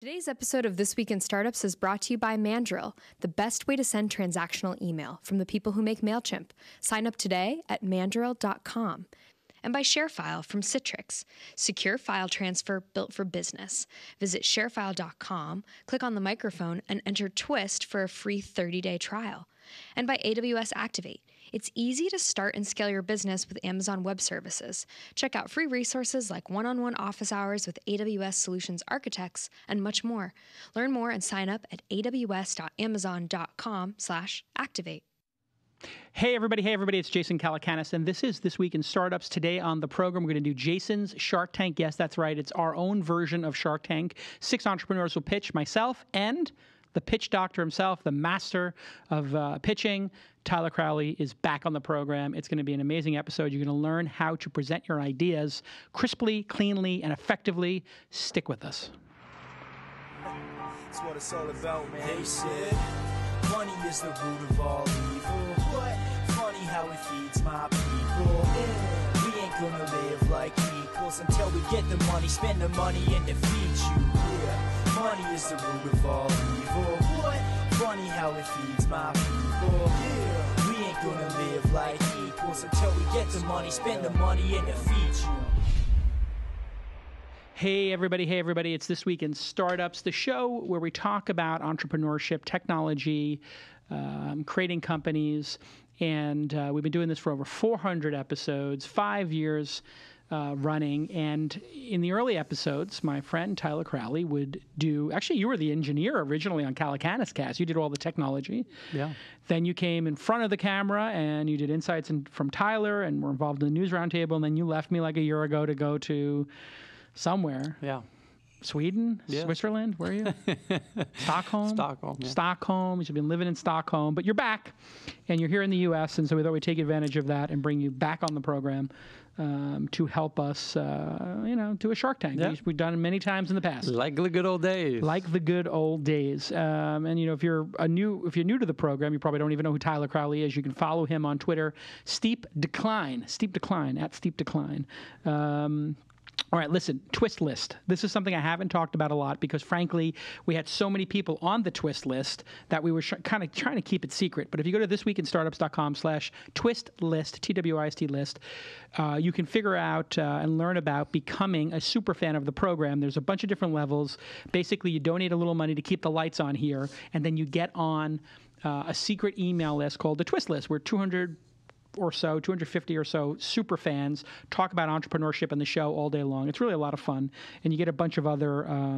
Today's episode of This Week in Startups is brought to you by Mandrill, the best way to send transactional email from the people who make MailChimp. Sign up today at mandrill.com. And by ShareFile from Citrix, secure file transfer built for business. Visit sharefile.com, click on the microphone, and enter TWIST for a free 30-day trial. And by AWS Activate. It's easy to start and scale your business with Amazon Web Services. Check out free resources like one-on-one office hours with AWS Solutions Architects and much more. Learn more and sign up at aws.amazon.com/activate. Hey everybody, it's Jason Calacanis, and this is This Week in Startups. Today on the program, we're going to do Jason's Shark Tank. Yes, that's right. It's our own version of Shark Tank. 6 entrepreneurs will pitch, myself and the pitch doctor himself, the master of pitching. Tyler Crowley is back on the program. It's going to be an amazing episode. You're going to learn how to present your ideas crisply, cleanly, and effectively. Stick with us. That's what it's all about, man. They said money is the root of all evil. What? Funny how it feeds my people. Yeah. We ain't gonna live like equals until we get the money, spend the money, and defeat you. Yeah. Money is the root of all evil. What? Funny how it feeds my people. Yeah. We ain't gonna live like equals until we get the money, spend the money, and defeat you. Hey everybody, it's This Week in Startups, the show where we talk about entrepreneurship, technology, creating companies, and we've been doing this for over 400 episodes, 5 years running. And in the early episodes, my friend Tyler Crowley would do, actually you were the engineer originally on Calacanis Cast. You did all the technology. Yeah. Then you came in front of the camera and you did insights from Tyler and were involved in the news roundtable. And then you left me like a year ago to go to somewhere. Yeah. Sweden? Yeah. Switzerland? Where are you? Stockholm? Stockholm. Yeah. Stockholm. You've been living in Stockholm, but you're back and you're here in the U.S. And so we thought we'd take advantage of that and bring you back on the program to help us, do a Shark Tank. Yeah. We've done it many times in the past. Like the good old days. Like the good old days. And if you're new to the program, you probably don't even know who Tyler Crowley is. You can follow him on Twitter, Steep Decline, at Steep Decline. All right, listen, twist list. This is something I haven't talked about a lot because, frankly, we had so many people on the twist list that we were kind of trying to keep it secret. But if you go to thisweekinstartups.com/twist list, TWIST list, you can figure out and learn about becoming a super fan of the program. There's a bunch of different levels. Basically, you donate a little money to keep the lights on here, and then you get on a secret email list called the Twist List, where 250 or so super fans talk about entrepreneurship in the show all day long. It's really a lot of fun, and you get a bunch of other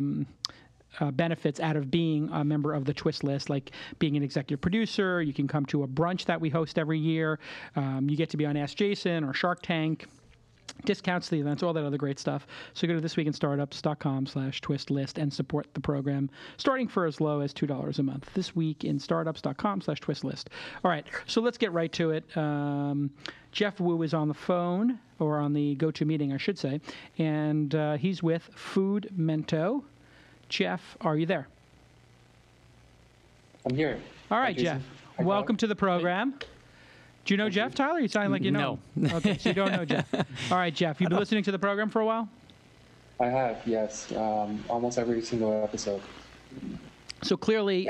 benefits out of being a member of the Twist List, like being an executive producer. You can come to a brunch that we host every year. You get to be on Ask Jason or Shark Tank. Discounts to the events, all that other great stuff. So go to thisweekinstartups.com/twist list and support the program, starting for as low as $2 a month. Thisweekinstartups.com/twist list. All right, so let's get right to it. Jeff Wu is on the phone, or on the GoToMeeting, I should say, and he's with Food Mento. Jeff, are you there? I'm here. All right, Jeff. Welcome to the program. Do you know Jeff, Tyler? You sound like you know. No. Okay, so you don't know Jeff. All right, Jeff, you've been listening to the program for a while? I have, yes. Almost every single episode. So clearly,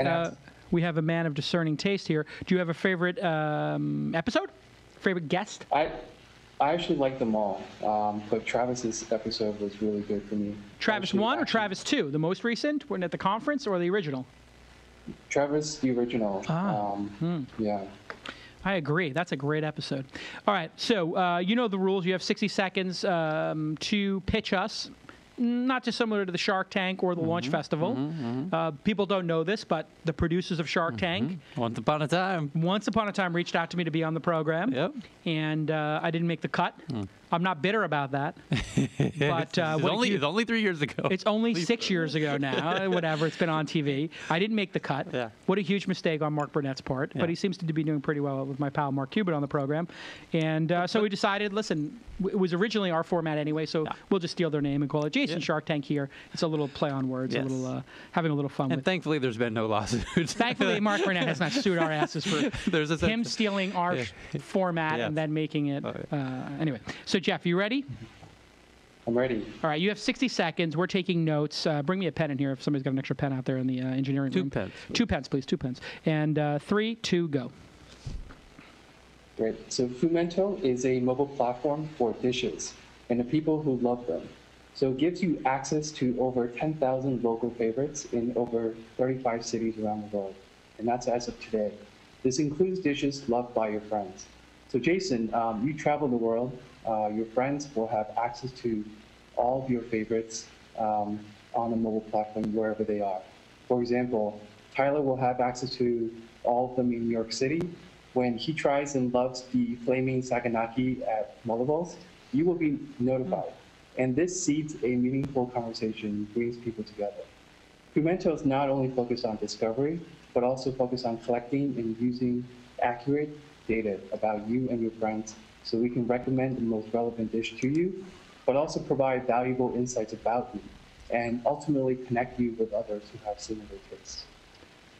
we have a man of discerning taste here. Do you have a favorite episode? Favorite guest? I actually like them all, but Travis's episode was really good for me. Travis 1 or Travis 2? The most recent? When at the conference, or the original? Travis, the original. Yeah. I agree. That's a great episode. All right. So you know the rules. You have 60 seconds to pitch us. Not dissimilar to the Shark Tank or the Launch Festival. People don't know this, but the producers of Shark Tank Once upon a time reached out to me to be on the program. Yep. And I didn't make the cut. I'm not bitter about that. But it's only 3 years ago. It's only 6 years ago now. Whatever. It's been on TV. I didn't make the cut. Yeah. What a huge mistake on Mark Burnett's part. Yeah. But he seems to be doing pretty well with my pal Mark Cuban on the program. And so we decided, listen, it was originally our format anyway, so we'll just steal their name and call it Jason Shark Tank here. It's a little play on words, a little having a little fun with it. And thankfully, there's been no lawsuits. Thankfully, Mark Burnett has not sued our asses for him stealing our format and then making it. Anyway, so Jeff, you ready? I'm ready. All right, you have 60 seconds. We're taking notes. Bring me a pen in here if somebody's got an extra pen out there in the engineering room. 2 pens. 2 pens, please. 2 pens. And 3, 2, go. Great. So Fumento is a mobile platform for dishes and the people who love them. So it gives you access to over 10,000 local favorites in over 35 cities around the world. And that's as of today. This includes dishes loved by your friends. So Jason, you travel the world. Your friends will have access to all of your favorites on the mobile platform wherever they are. For example, Tyler will have access to all of them in New York City. When he tries and loves the flaming saganaki at Molivos, you will be notified. And this seeds a meaningful conversation, brings people together. Fumento is not only focused on discovery, but also focused on collecting and using accurate data about you and your friends so we can recommend the most relevant dish to you, but also provide valuable insights about you and ultimately connect you with others who have similar tastes.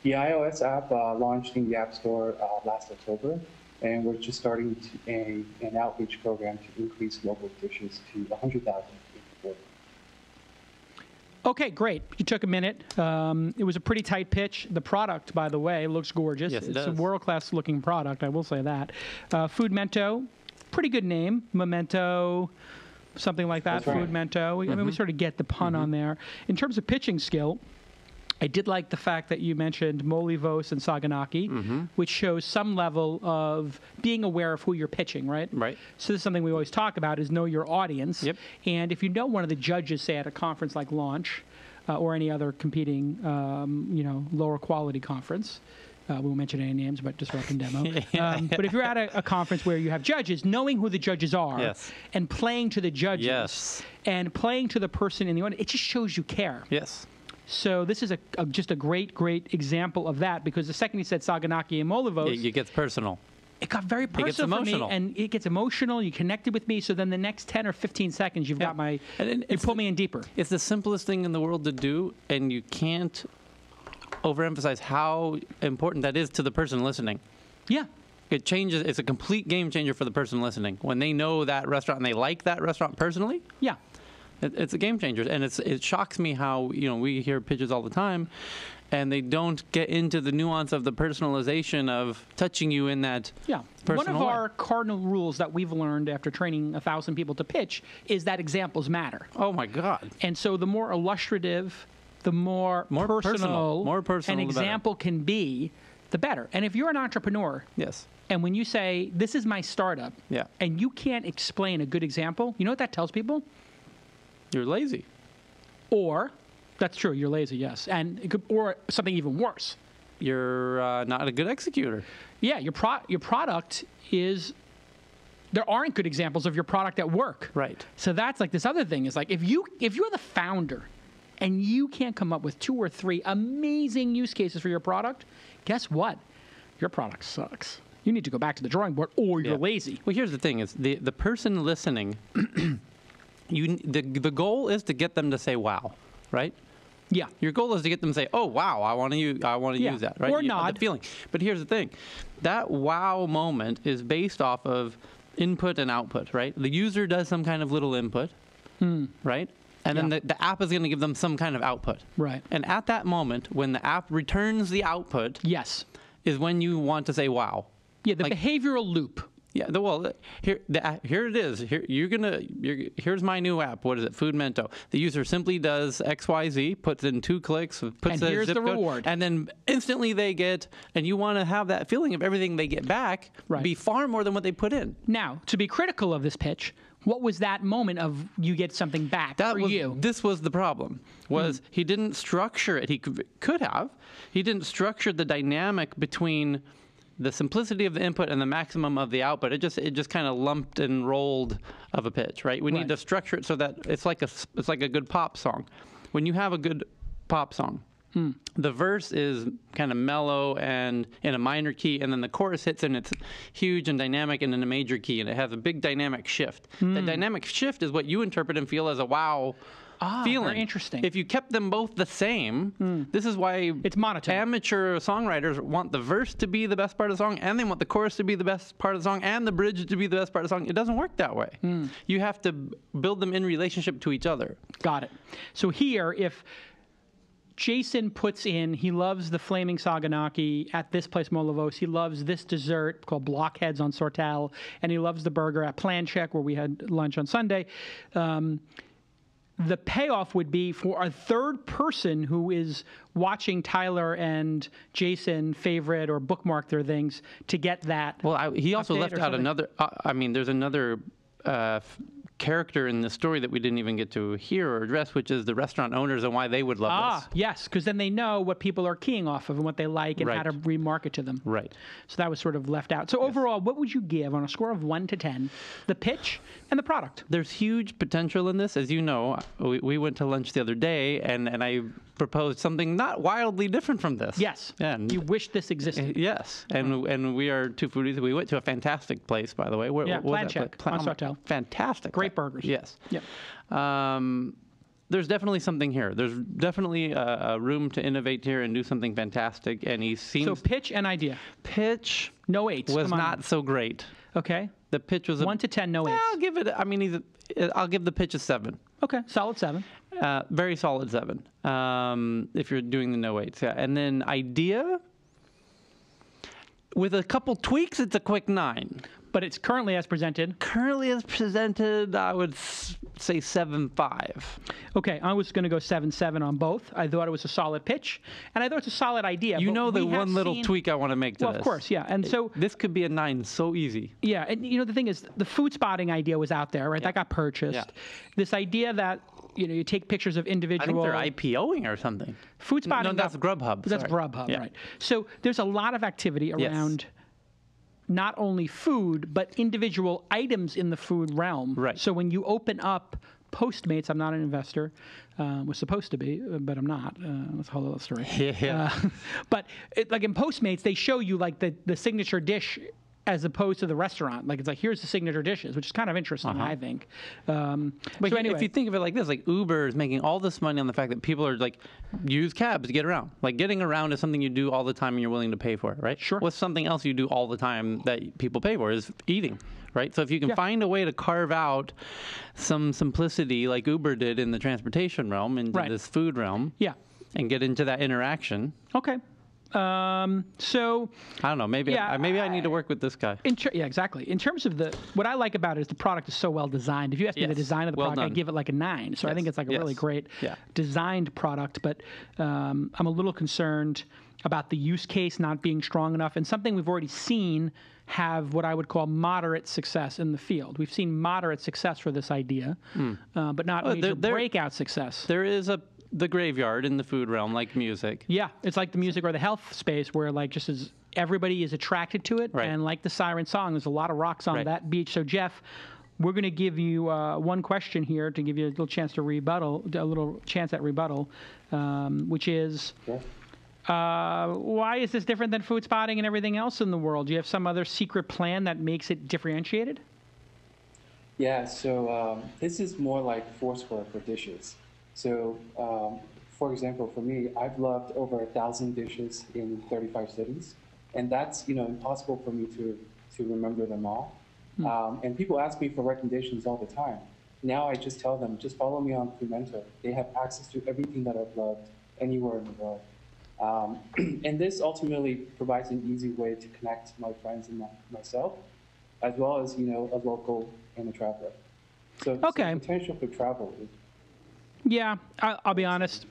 The iOS app launched in the App Store last October, and we're just starting an outreach program to increase local dishes to 100,000 people. Okay, great. You took a minute. It was a pretty tight pitch. The product, by the way, looks gorgeous. Yes, it It's does. a world-class looking product, I will say that. Foodmento, pretty good name. Memento, something like that. That's right. Foodmento. I mean, we sort of get the pun on there. In terms of pitching skill, I did like the fact that you mentioned Molivos and Saganaki, which shows some level of being aware of who you're pitching, right? Right. So this is something we always talk about is know your audience. Yep. And if you know one of the judges, say at a conference like Launch or any other competing, lower quality conference, we won't mention any names, but Disrupt and Demo. But if you're at a conference where you have judges, knowing who the judges are Yes. and playing to the judges Yes. and playing to the person in the audience, it just shows you care. Yes. So this is just a great example of that, because the second he said Saganaki and Molivos, It gets personal. it got very personal gets for emotional. me, and it gets emotional. You connected with me, so then the next 10 or 15 seconds, you've got my, And you pull me in deeper. It's the simplest thing in the world to do, and you can't overemphasize how important that is to the person listening. Yeah. It changes. It's a complete game changer for the person listening. When they know that restaurant and they like that restaurant personally, Yeah. it's a game changer. And it shocks me how, we hear pitches all the time, and they don't get into the nuance of the personalization of touching you in that Yeah. One personal of way. our cardinal rules that we've learned after training 1,000 people to pitch is that examples matter. Oh my God. And so the more illustrative, the more personal, More personal, an the better. example can be, the better. And if you're an entrepreneur, Yes. and when you say, this is my startup, Yeah. and you can't explain a good example, you know what that tells people? You're lazy. Or, that's true, you're lazy, yes. And it could, or something even worse. You're not a good executor. Yeah, your product is, there aren't good examples of your product at work. Right. So that's like this other thing is like, if you're the founder and you can't come up with 2 or 3 amazing use cases for your product, guess what? Your product sucks. You need to go back to the drawing board, or you're Yeah. lazy. Well, here's the thing: is the person listening. The goal is to get them to say "wow," right? Yeah. Your goal is to get them to say, "Oh, wow, I want to use Yeah. that," right? Or You- nod. The feeling. But here's the thing: that wow moment is based off of input and output, right? The user does some kind of little input, right? And then Yeah. the app is going to give them some kind of output. Right. And at that moment, when the app returns the output, Yes. is when you want to say "wow." Yeah, the Like- behavioral loop. Yeah, here it is. Here's my new app. What is it? Foodmento. The user simply does XYZ, puts in 2 clicks, puts And the here's zip the code, reward. and then instantly they get. And you want to have that feeling of everything they get back Right. be far more than what they put in. Now, to be critical of this pitch, what was that moment of you get something back for you? This was the problem. Was he didn't structure it? He could have. He didn't structure the dynamic between the simplicity of the input and the maximum of the output. It just kind of lumped and rolled of a pitch, right? We Right. need to structure it so that it's like a good pop song. When you have a good pop song, the verse is kind of mellow and in a minor key, and then the chorus hits and it's huge and dynamic and in a major key, and it has a big dynamic shift. That dynamic shift is what you interpret and feel as a wow feeling. Very interesting. If you kept them both the same, this is why it's monotone. Amateur songwriters want the verse to be the best part of the song, and they want the chorus to be the best part of the song, and the bridge to be the best part of the song. It doesn't work that way. You have to build them in relationship to each other. Got it. So here, if Jason puts in, he loves the Flaming Saganaki at this place, Molavos. He loves this dessert called Blockheads on Sortel, and he loves the burger at Plancheck, where we had lunch on Sunday. The payoff would be for a third person who is watching Tyler and Jason favorite or bookmark their things to get that. Well, he also left out another. There's another character in the story that we didn't even get to hear or address, which is the restaurant owners and why they would love this. Yes, because then they know what people are keying off of and what they like and how to remarket to them. Right. So that was sort of left out. So overall, what would you give on a score of 1 to 10, the pitch and the product? There's huge potential in this. As you know, we went to lunch the other day, and I proposed something not wildly different from this. Yes. And you wish this existed. Yes. And we are two foodies. We went to a fantastic place, by the way. Plancheck on Sortel. Fantastic. Great burgers. Yes. Yep. There's definitely something here. There's definitely a room to innovate here and do something fantastic. And he seems... So pitch and idea. Pitch... No 8s. Was not so great. Okay. The pitch was... 1 to 10, no 8s. I'll give it... I'll give the pitch a 7. Okay. Solid 7. Very solid 7. If you're doing the no 8s. Yeah. And then idea... With a couple tweaks, it's a quick 9. But it's currently as presented. Currently as presented, I would say 7.5. Okay, I was going to go 7.7 on both. I thought it was a solid pitch, and I thought it's a solid idea. You know the one little tweak I want to make to this. Well, of course, yeah. And so this could be a 9 so easy. Yeah, and the thing is, the food spotting idea was out there, right? Yeah. That got purchased. Yeah. This idea that you take pictures of individual. I think they're IPOing or something. Food spotting. No, that's Grubhub. That's Sorry. Grubhub, Yeah. right? So there's a lot of activity around. Yes. Not only food, but individual items in the food realm. Right. So when you open up Postmates, I'm not an investor, was supposed to be, but I'm not. That's a whole other story. Yeah. But like in Postmates, they show you like the signature dish as opposed to the restaurant. Like it's like, here's the signature dishes, which is kind of interesting, I think. But so anyway, if you think of it like this, like Uber is making all this money on the fact that people are like, use cabs to get around. Like getting around is something you do all the time and you're willing to pay for it, right? Sure. What's something else you do all the time that people pay for is eating, right? So if you can find a way to carve out some simplicity like Uber did in the transportation realm into this food realm, and get into that interaction. Okay. So I don't know. Maybe I need to work with this guy. Yeah, exactly. In terms of what I like about it is the product is so well designed. If you ask me the design of the product, I give it like a 9. So I think it's like a really great designed product. But I'm a little concerned about the use case not being strong enough, and something we've already seen have what I would call moderate success in the field. We've seen moderate success for this idea, but not major breakout success. There is the graveyard in the food realm, like music. Yeah, it's like the music or the health space where like just as everybody is attracted to it, and like the Siren song, there's a lot of rocks on that beach. So Jeff, we're going to give you one question here to give you a little chance to rebuttal, which is, why is this different than food spotting and everything else in the world? Do you have some other secret plan that makes it differentiated? Yeah, so this is more like Foursquare for dishes. So, for example, for me, I've loved over 1,000 dishes in 35 cities, and that's impossible for me to remember them all. And people ask me for recommendations all the time. Now I just tell them, just follow me on Fumente. They have access to everything that I've loved anywhere in the world. And this ultimately provides an easy way to connect my friends and myself, as well as a local and a traveler. So, so the potential for travel is. Yeah, I'll be honest.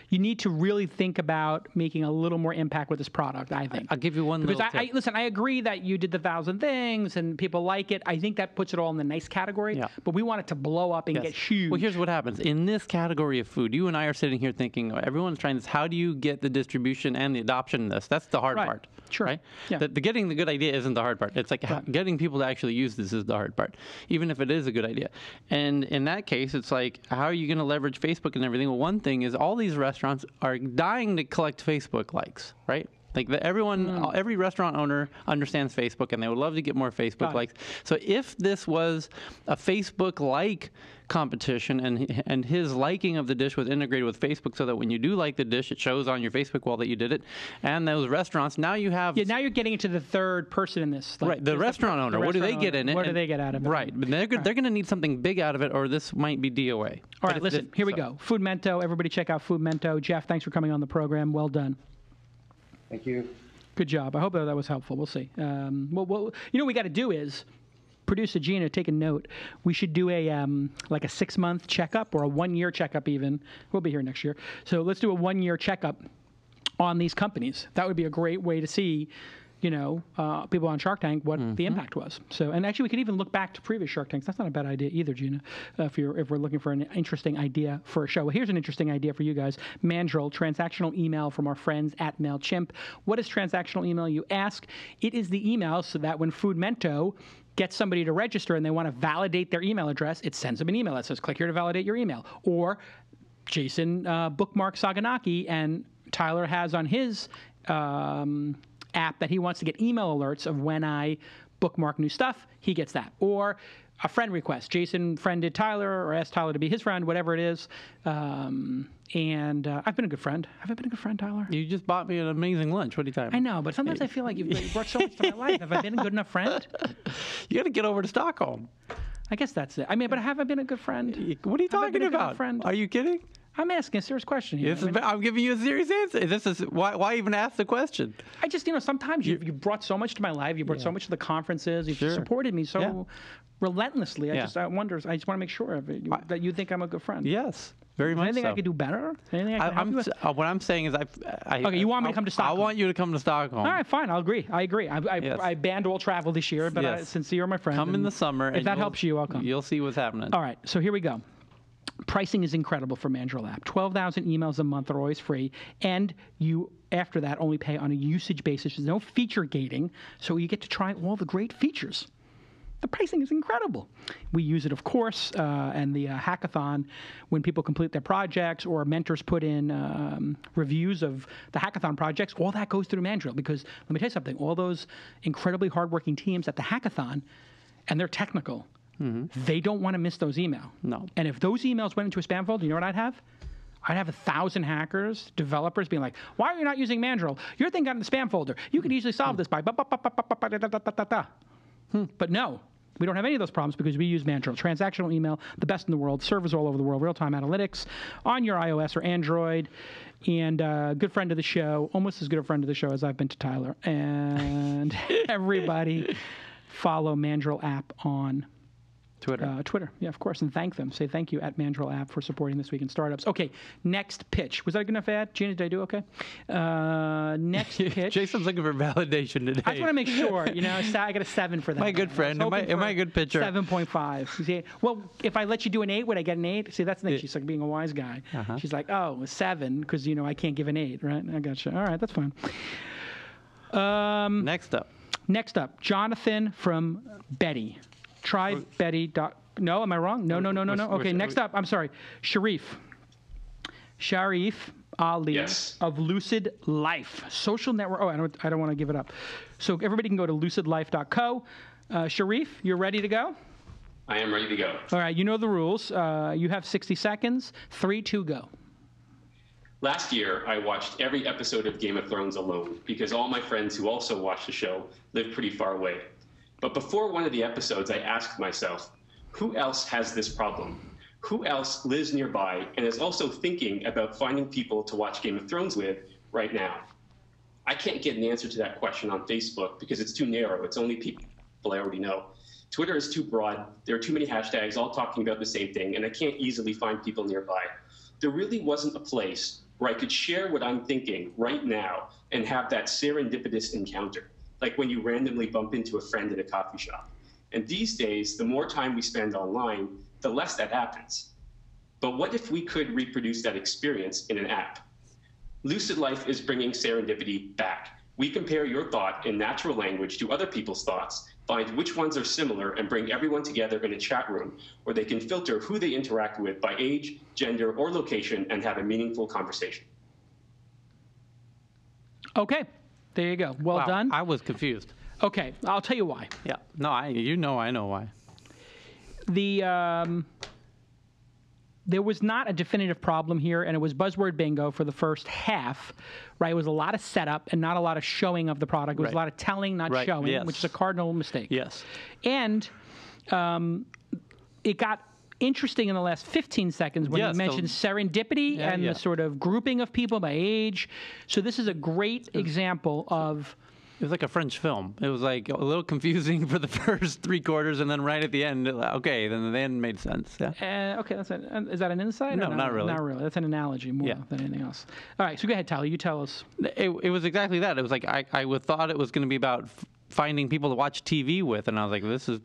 You need to really think about making a little more impact with this product, I think. I'll give you one little tip. Listen, I agree that you did the 1,000 things and people like it. I think that puts it all in the nice category, but we want it to blow up and get huge. Well, here's what happens. In this category of food, you and I are sitting here thinking, everyone's trying this. How do you get the distribution and the adoption of this? That's the hard part. Sure. Right? Yeah. The getting the good idea isn't the hard part. It's like getting people to actually use this is the hard part, even if it is a good idea. And in that case, it's like, how are you going to leverage Facebook and everything? Well, one thing is all these restaurants are dying to collect Facebook likes, right? Like every restaurant owner understands Facebook, and they would love to get more Facebook likes. So if this was a Facebook-like competition, and his liking of the dish was integrated with Facebook, so that when you do like the dish, it shows on your Facebook wall that you did it, and those restaurants, now you have... Yeah, now you're getting into the third person in this. Like, right, the restaurant owner. What do they get in it? What do they get out of it? Right, but they're going to need something big out of it, or this might be DOA. All right, listen, here we go. Food Mento. Everybody check out Food Mento. Jeff, thanks for coming on the program. Well done. Thank you. Good job. I hope that was helpful. We'll see. Well, what we got to do is, producer Gina, take a note. We should do a like a 6-month checkup or a 1-year checkup even. We'll be here next year. So let's do a 1-year checkup on these companies. That would be a great way to see, people on Shark Tank, what the impact was. So, and actually, we could even look back to previous Shark Tanks. That's not a bad idea either, Gina, if we're looking for an interesting idea for a show. Well, here's an interesting idea for you guys. Mandrill, transactional email from our friends at MailChimp. What is transactional email, you ask? It is the email so that when Food Mento gets somebody to register and they want to validate their email address, it sends them an email that says, click here to validate your email. Or Jason bookmarks Saganaki, and Tyler has on his app that he wants to get email alerts of when I bookmark new stuff. He gets that. Or a friend request. Jason friended Tyler or asked Tyler to be his friend, whatever it is. And I've been a good friend. Have I been a good friend, Tyler? You just bought me an amazing lunch. What are you talking about? I know, but sometimes I feel like you've brought so much to my life. Have I been a good enough friend? You got to get over to Stockholm. I guess that's it. I mean, but have I been a good friend? What are you talking about? Friend? Are you kidding? I'm asking a serious question here. I'm giving you a serious answer. This is why even ask the question? I just, sometimes you brought so much to my life. You brought so much to the conferences. You've supported me so relentlessly. I just want to make sure of it, that you think I'm a good friend. Yes. Very much Anything I could do better? Anything I can help you with? What I'm saying is, okay, you want me to come to Stockholm? I want you to come to Stockholm. All right, fine. I'll agree. I agree. I banned all travel this year, but since you're my friend, come in the summer. If that helps you, I'll come. You'll see what's happening. All right, so here we go. Pricing is incredible for Mandrill app. 12,000 emails a month are always free, and you, after that, only pay on a usage basis. There's no feature gating, so you get to try all the great features. The pricing is incredible. We use it, of course, and the hackathon, when people complete their projects or mentors put in reviews of the hackathon projects, all that goes through Mandrill, because let me tell you something, all those incredibly hardworking teams at the hackathon, and they're technical, they don't want to miss those emails. No. And if those emails went into a spam folder, you know what I'd have? I'd have 1,000 hackers, developers being like, why are you not using Mandrill? Your thing got in the spam folder. You could easily solve this by But no. We don't have any of those problems because we use Mandrill. Transactional email, the best in the world, servers all over the world, real-time analytics on your iOS or Android, and good friend of the show, almost as good a friend of the show as I've been to Tyler. And everybody follow Mandrill app on Twitter, yeah, of course, and thank them. Say thank you at Mandrill app for supporting This Week in Startups. Okay, next pitch. Was that a good enough ad? Gina, did I do okay? Next pitch. Jason's looking for validation today. I just want to make sure. I got a 7 for that. My good friend. Am I a good pitcher? 7.5. Well, if I let you do an 8, would I get an 8? See, that's the thing. She's like being a wise guy. She's like, oh, a 7, because, I can't give an 8, right? I got you. All right, that's fine. Next up, Jonathan from Betty. Try Betty. No, am I wrong? No. Okay, next up, I'm sorry. Sharif Ali of Lucid Life. Social network. Oh, I don't want to give it up. So everybody can go to lucidlife.co. Sharif, you're ready to go? I am ready to go. All right, you know the rules. You have 60 seconds. 3, 2, go. Last year, I watched every episode of Game of Thrones alone because all my friends who also watch the show live pretty far away. But before one of the episodes, I asked myself, who else has this problem? Who else lives nearby and is also thinking about finding people to watch Game of Thrones with right now? I can't get an answer to that question on Facebook because it's too narrow. It's only people I already know. Twitter is too broad. There are too many hashtags all talking about the same thing, and I can't easily find people nearby. There really wasn't a place where I could share what I'm thinking right now and have that serendipitous encounter, like when you randomly bump into a friend at a coffee shop. And these days, the more time we spend online, the less that happens. But what if we could reproduce that experience in an app? Lucid Life is bringing serendipity back. We compare your thought in natural language to other people's thoughts, find which ones are similar, and bring everyone together in a chat room where they can filter who they interact with by age, gender, or location and have a meaningful conversation. Okay. There you go. Well Wow, done. I was confused. Okay, I'll tell you why. Yeah. No, I know why. There was not a definitive problem here, and it was buzzword bingo for the first half, right? It was a lot of setup and not a lot of showing of the product. It was a lot of telling, not showing, yes. which is a cardinal mistake. Yes. And it got interesting in the last 15 seconds when you mentioned serendipity and the sort of grouping of people by age. So this is a great example of... It was like a French film. It was like a little confusing for the first 3 quarters, and then right at the end, okay, then the end made sense. Yeah. Okay, is that an insight? No, not really. Not really. That's an analogy more than anything else. All right, so go ahead, Tyler. You tell us. It was exactly that. It was like I would thought it was going to be about finding people to watch TV with, and I was like, this is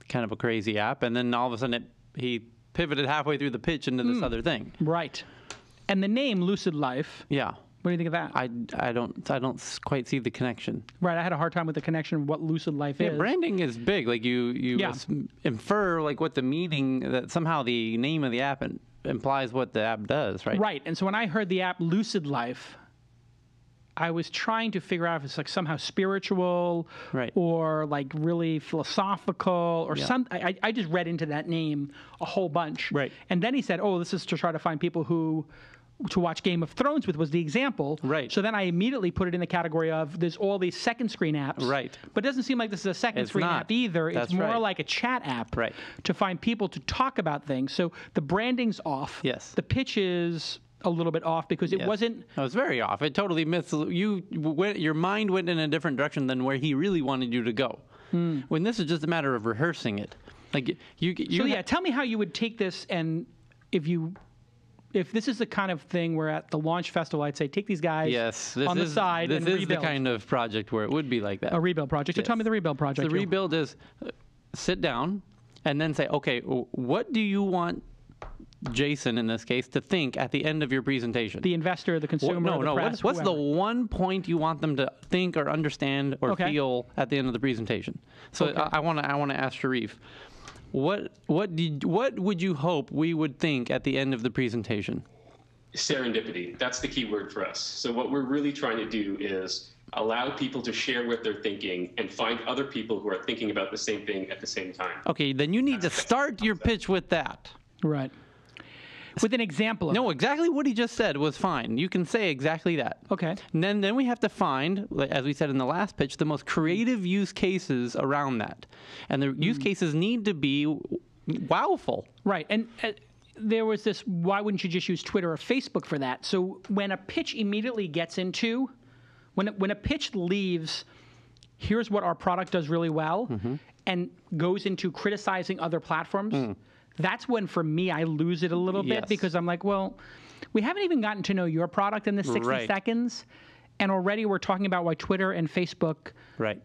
kind of a crazy app. And then all of a sudden, he pivoted halfway through the pitch into this other thing. Right. And the name Lucid Life. Yeah. What do you think of that? I don't quite see the connection. Right, I had a hard time with the connection of what Lucid Life is. Branding is big. Like you infer like what the meaning that somehow the name of the app implies what the app does, right? Right. And so when I heard the app Lucid Life, I was trying to figure out if it's like somehow spiritual, right, or like really philosophical, or I just read into that name a whole bunch. Right. And then he said, "Oh, this is to try to find people who." To watch Game of Thrones with was the example. Right. So then I immediately put it in the category of there's all these second screen apps. Right. But it doesn't seem like this is a second screen app either. That's it's more right. like a chat app. Right. To find people to talk about things. So the branding's off. Yes. The pitch is a little bit off because it wasn't. It was very off. It totally missed you. Your mind went in a different direction than where he really wanted you to go. When this is just a matter of rehearsing it. Like tell me how you would take this, and if this is the kind of thing where at the launch festival, I'd say take these guys on the side and rebuild. This is the kind of project where it would be like that. A rebuild project. So tell me the rebuild project. The rebuild is sit down and then say, okay, what do you want Jason, in this case, to think at the end of your presentation? The investor, the consumer, the press, what's the one point you want them to think or understand or feel at the end of the presentation? So I want to ask Sharif, what would you hope we would think at the end of the presentation? Serendipity. That's the key word for us. So what we're really trying to do is allow people to share what they're thinking and find other people who are thinking about the same thing at the same time. Okay, then you need to start your pitch with that. Right. With an example of No, exactly what he just said was fine. You can say exactly that. Okay. And then we have to find, as we said in the last pitch, the most creative use cases around that. And the use cases need to be wowful. Right. And there was this, why wouldn't you just use Twitter or Facebook for that? So when a pitch immediately gets into, when a pitch leaves, here's what our product does really well, and goes into criticizing other platforms, that's when, for me, I lose it a little bit because I'm like, well, we haven't even gotten to know your product in the 60 seconds, and already we're talking about why Twitter and Facebook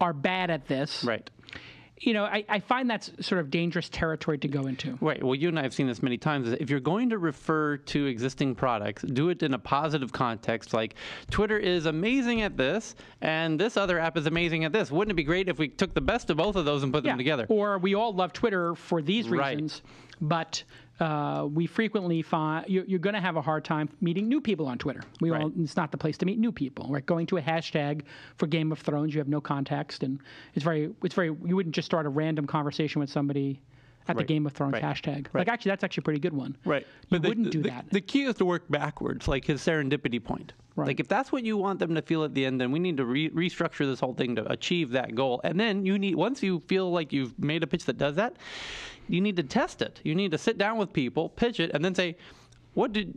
are bad at this. Right. You know, I find that's sort of dangerous territory to go into. Right. Well, you and I have seen this many times. If you're going to refer to existing products, do it in a positive context, like Twitter is amazing at this, and this other app is amazing at this. Wouldn't it be great if we took the best of both of those and put them together? Or we all love Twitter for these reasons, but we frequently find you're going to have a hard time meeting new people on Twitter. It's not the place to meet new people. Right? Going to a hashtag for Game of Thrones, you have no context, and it's very. You wouldn't just start a random conversation with somebody at the Game of Thrones hashtag. Like, actually, that's actually a pretty good one. Right. You wouldn't do that. The key is to work backwards, like his serendipity point. Right. Like, if that's what you want them to feel at the end, then we need to restructure this whole thing to achieve that goal. And then once you feel like you've made a pitch that does that, you need to test it. You need to sit down with people, pitch it, and then say,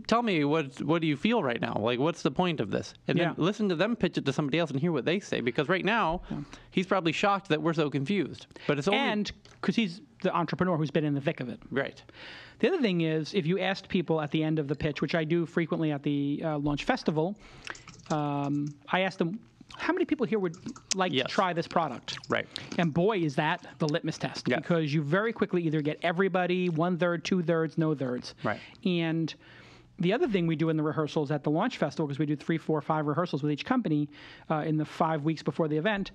tell me what do you feel right now? Like, what's the point of this? And then listen to them pitch it to somebody else and hear what they say. Because right now, he's probably shocked that we're so confused. But it's only... And because he's the entrepreneur who's been in the thick of it. Right. The other thing is, if you asked people at the end of the pitch, which I do frequently at the launch festival, I asked them, how many people here would like to try this product? Right. And boy, is that the litmus test. Yes. Because you very quickly either get everybody, 1/3, 2/3, no thirds. Right. And the other thing we do in the rehearsals at the launch festival, because we do 3, 4, 5 rehearsals with each company in the 5 weeks before the event,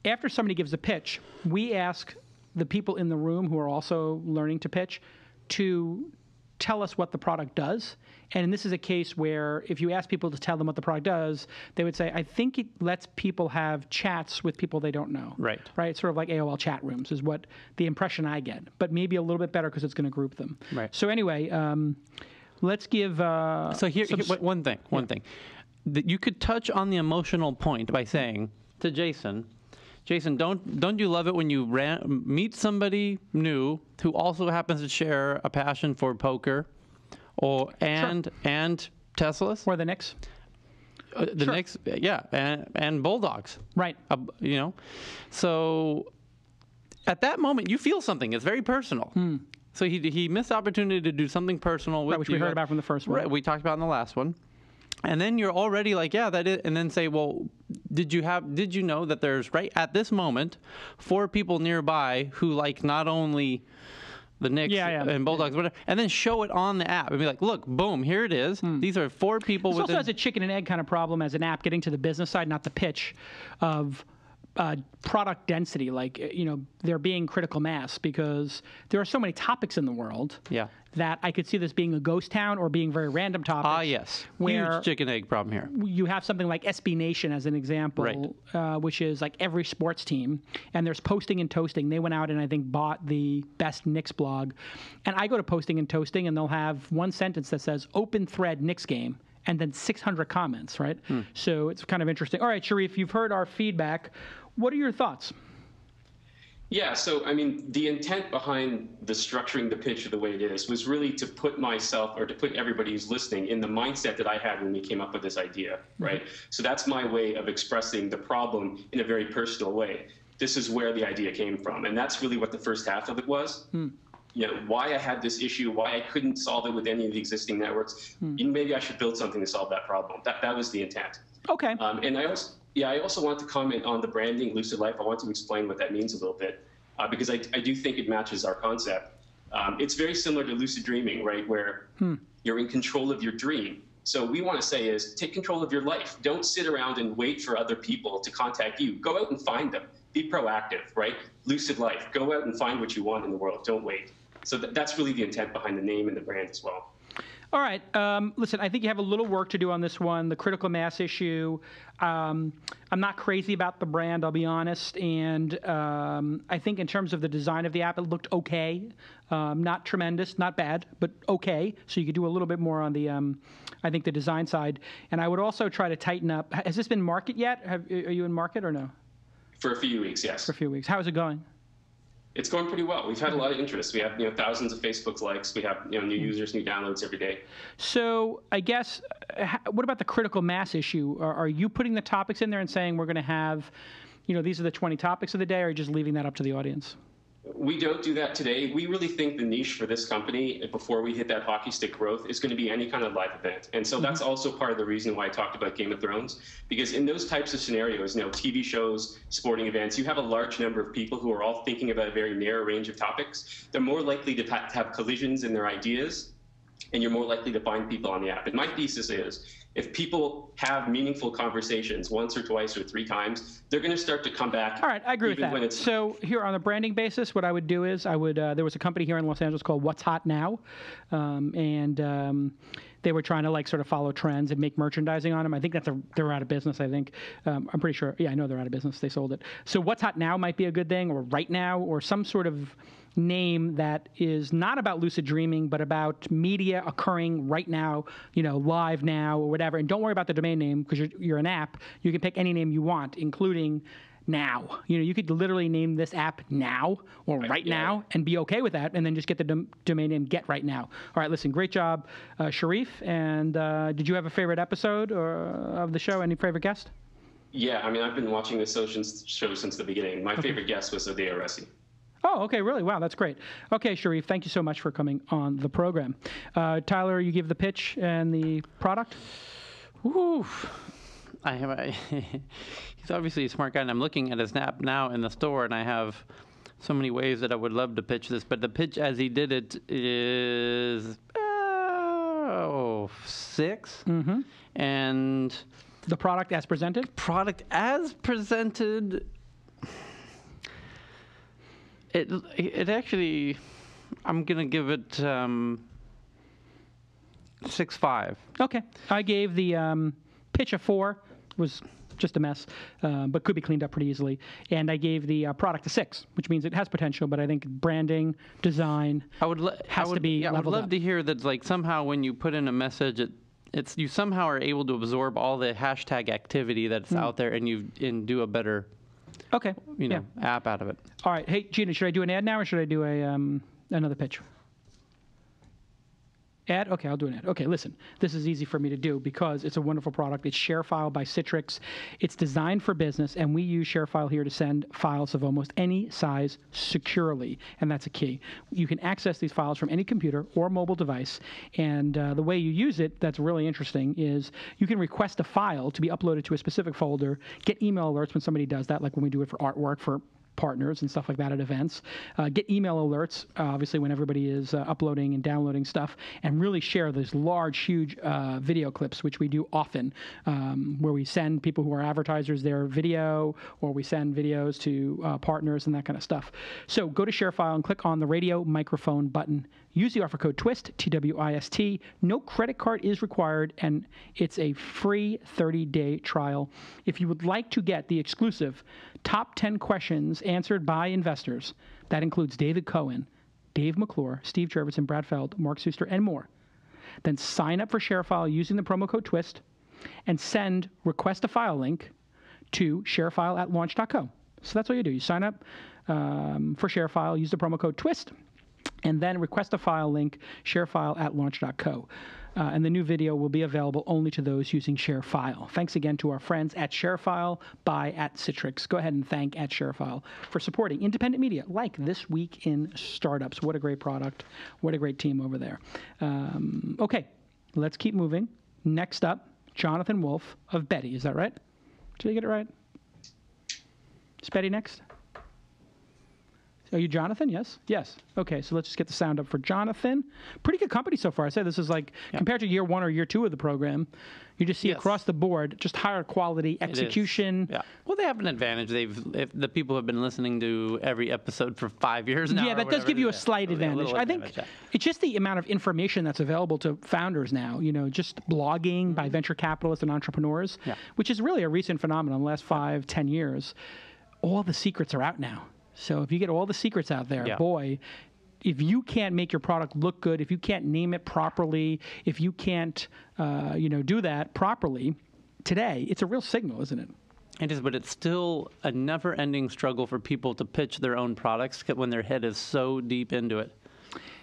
after somebody gives a pitch, we ask the people in the room who are also learning to pitch to tell us what the product does. And this is a case where if you ask people to tell them what the product does, they would say, I think it lets people have chats with people they don't know. Right. Right? It's sort of like AOL chat rooms is what the impression I get, but maybe a little bit better because it's going to group them. Right. So anyway, let's give... so here, one thing. That you could touch on the emotional point by saying to Jason, don't you love it when you meet somebody new who also happens to share a passion for poker, and Teslas, or the Knicks, Knicks, yeah, and Bulldogs, right? So at that moment you feel something. It's very personal. So he missed the opportunity to do something personal with which we heard about from the first one. Right, we talked about in the last one. And then you're already like, yeah, that is, and then say, well, did you know that there's right at this moment 4 people nearby who like not only the Knicks and Bulldogs, whatever, and then show it on the app and be like, look, boom, here it is. These are 4 people. This also has a chicken and egg kind of problem as an app getting to the business side, not the pitch of product density. Like, there being critical mass because there are so many topics in the world. Yeah. That I could see this being a ghost town or being very random topics. Ah, yes. Where huge chicken egg problem here. You have something like SB Nation as an example, right. Which is like every sports team, and there's Posting and Toasting. They went out and I think bought the best Knicks blog, and I go to Posting and Toasting, and they'll have one sentence that says "Open Thread Knicks Game," and then 600 comments, right? So it's kind of interesting. All right, Sharif, you've heard our feedback. What are your thoughts? Yeah, so I mean, the intent behind the structuring the pitch the way it is was really to put myself, or to put everybody who's listening, in the mindset that I had when we came up with this idea, right? So that's my way of expressing the problem in a very personal way. This is where the idea came from, and that's really what the first half of it was. Why I had this issue, why I couldn't solve it with any of the existing networks. Maybe I should build something to solve that problem. That was the intent. Okay. And I also want to comment on the branding, Lucid Life. I want to explain what that means a little bit, because I do think it matches our concept. It's very similar to lucid dreaming, right, where you're in control of your dream. So we want to say is take control of your life. Don't sit around and wait for other people to contact you. Go out and find them. Be proactive, right? Lucid Life. Go out and find what you want in the world. Don't wait. So that's really the intent behind the name and the brand as well. All right. Listen, I think you have a little work to do on this one, the critical mass issue. I'm not crazy about the brand, I'll be honest. And I think in terms of the design of the app, it looked okay. Not tremendous, not bad, but okay. So you could do a little bit more on the, I think, the design side. And I would also try to tighten up. Has this been market yet? Are you in market or no? For a few weeks, yes. For a few weeks. How is it going? It's going pretty well. We've had a lot of interest. We have thousands of Facebook likes. We have new users, new downloads every day. So I guess, what about the critical mass issue? Are you putting the topics in there and saying we're going to have, these are the 20 topics of the day, or are you just leaving that up to the audience? We don't do that today. We really think the niche for this company, before we hit that hockey stick growth, is going to be any kind of live event. And so that's also part of the reason why I talked about Game of Thrones, because in those types of scenarios, TV shows, sporting events, you have a large number of people who are all thinking about a very narrow range of topics. They're more likely to have collisions in their ideas, and you're more likely to find people on the app. And my thesis is, if people have meaningful conversations once or twice or 3 times, they're going to start to come back. All right, I agree with that. So here on a branding basis, what I would do is there was a company here in Los Angeles called What's Hot Now, and they were trying to sort of follow trends and make merchandising on them. I think they're out of business, I think. I'm pretty sure. Yeah, I know they're out of business. They sold it. So What's Hot Now might be a good thing, or Right Now, or some sort of name that is not about lucid dreaming, but about media occurring right now, live now or whatever. And don't worry about the domain name, because you're an app. You can pick any name you want, including now. You could literally name this app Now or Right Now and be okay with that, and then just get the domain name Get Right Now. All right, listen, great job, Sharif. And did you have a favorite episode of the show? Any favorite guest? Yeah, I mean, I've been watching this show since the beginning. My favorite guest was Odea Resi. Oh, okay, really? Wow, that's great. Okay, Sharif, thank you so much for coming on the program. Tyler, you give the pitch and the product? Woo. He's obviously a smart guy, and I'm looking at his app now in the store, and I have so many ways that I would love to pitch this, but the pitch as he did it is 6. Mm-hmm. And the product as presented? Product as presented... It actually, I'm going to give it 6.5. Okay. I gave the pitch a 4. It was just a mess, but could be cleaned up pretty easily. And I gave the product a 6, which means it has potential, but I think branding, design has to be I would leveled love up. to hear that, like, somehow when you put in a message, it's you somehow are able to absorb all the hashtag activity that's out there, and do a better, Okay. app out of it. All right. Hey, Gina, should I do an ad now or should I do another pitch? Ad? Okay, I'll do an ad. Okay, listen, this is easy for me to do because it's a wonderful product. It's ShareFile by Citrix. It's designed for business, and we use ShareFile here to send files of almost any size securely, and that's a key. You can access these files from any computer or mobile device, and the way you use it that's really interesting is you can request a file to be uploaded to a specific folder, get email alerts when somebody does that, like when we do it for artwork, for partners and stuff like that at events, get email alerts, obviously, when everybody is uploading and downloading stuff, and really share those large, huge video clips, which we do often, where we send people who are advertisers their video, or we send videos to partners and that kind of stuff. So go to ShareFile and click on the radio microphone button. Use the offer code TWIST, TWIST. No credit card is required, and it's a free 30-day trial. If you would like to get the exclusive top 10 questions answered by investors, that includes David Cohen, Dave McClure, Steve Jurvetson, Brad Feld, Mark Suster, and more, then sign up for ShareFile using the promo code TWIST and send request a file link to sharefile@launch.co. So that's all you do. You sign up for ShareFile, use the promo code TWIST, and then request a file link, sharefile@launch.co. And the new video will be available only to those using ShareFile. Thanks again to our friends at ShareFile by @Citrix. Go ahead and thank @ShareFile for supporting independent media like This Week in Startups. What a great product. What a great team over there. Okay, let's keep moving. Next up, Jonathan Wolf of Betty. Is that right? Did I get it right? Is Betty next? Are you Jonathan? Yes? Yes. Okay, so let's just get the sound up for Jonathan. Pretty good company so far. I say this is like, compared to year 1 or year 2 of the program, you just see across the board just higher quality execution. Yeah. Well, they have an advantage. If the people have been listening to every episode for 5 years now. Yeah, that does give you a slight advantage. I think it's just the amount of information that's available to founders now, just blogging by venture capitalists and entrepreneurs, which is really a recent phenomenon in the last 5-10 years. All the secrets are out now. So if you get all the secrets out there, boy, if you can't make your product look good, if you can't name it properly, if you can't, do that properly, today, it's a real signal, isn't it? It is, but it's still a never-ending struggle for people to pitch their own products when their head is so deep into it.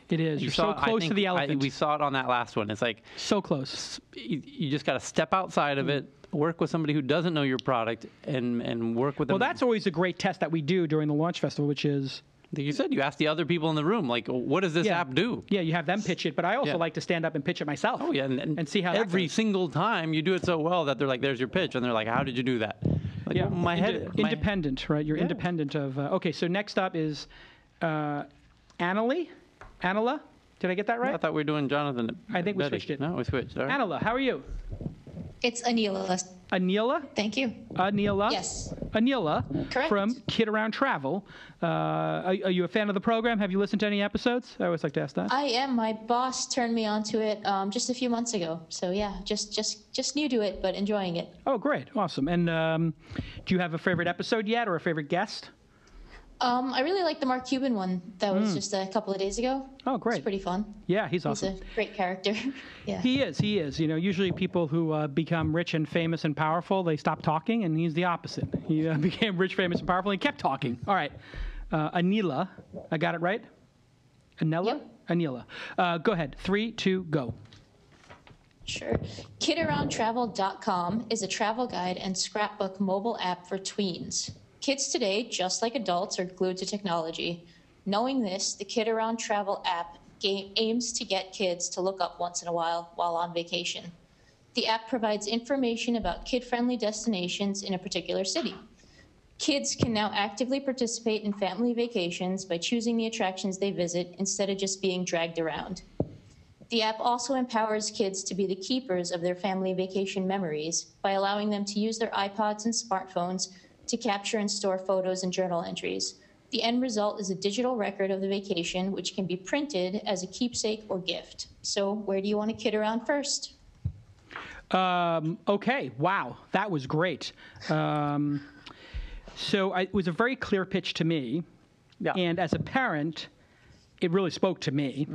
It is. You're so close to the elephant. We saw it on that last one. It's like so close. You just got to step outside of it. Work with somebody who doesn't know your product and work with them. Well, that's always a great test that we do during the launch festival, which is... You said you ask the other people in the room, like, what does this app do? Yeah, you have them pitch it, but I also like to stand up and pitch it myself. Oh, yeah, and see how every single time you do it so well that they're like, there's your pitch, and they're like, how did you do that? Like, yeah, well, my head... Independent, right? You're independent of... okay, so next up is Anala? Did I get that right? I thought we were doing Jonathan. I think we switched it. No, we switched. All right. Anala, how are you? It's Anila. Anila? Thank you. Anila? Yes. Anila. Correct. From Kid Around Travel. Are you a fan of the program? Have you listened to any episodes? I always like to ask that. I am. My boss turned me onto it just a few months ago. So yeah, just new to it, but enjoying it. Oh, great. Awesome. And do you have a favorite episode yet or a favorite guest? I really like the Mark Cuban one that was just a couple of days ago. Oh, great. It's pretty fun. Yeah, he's awesome. He's a great character. Yeah. He is. Usually people who become rich and famous and powerful, they stop talking, and he's the opposite. He became rich, famous, and powerful, and he kept talking. All right. Anila. I got it right? Anela? Yep. Anila. Go ahead. 3, 2, go. Sure. KidAroundTravel.com is a travel guide and scrapbook mobile app for tweens. Kids today, just like adults, are glued to technology. Knowing this, the Kid Around Travel app aims to get kids to look up once in a while on vacation. The app provides information about kid-friendly destinations in a particular city. Kids can now actively participate in family vacations by choosing the attractions they visit instead of just being dragged around. The app also empowers kids to be the keepers of their family vacation memories by allowing them to use their iPods and smartphones to capture and store photos and journal entries. The end result is a digital record of the vacation, which can be printed as a keepsake or gift. So where do you want to kid around first? Okay, wow, that was great. So it was a very clear pitch to me. Yeah. And as a parent, it really spoke to me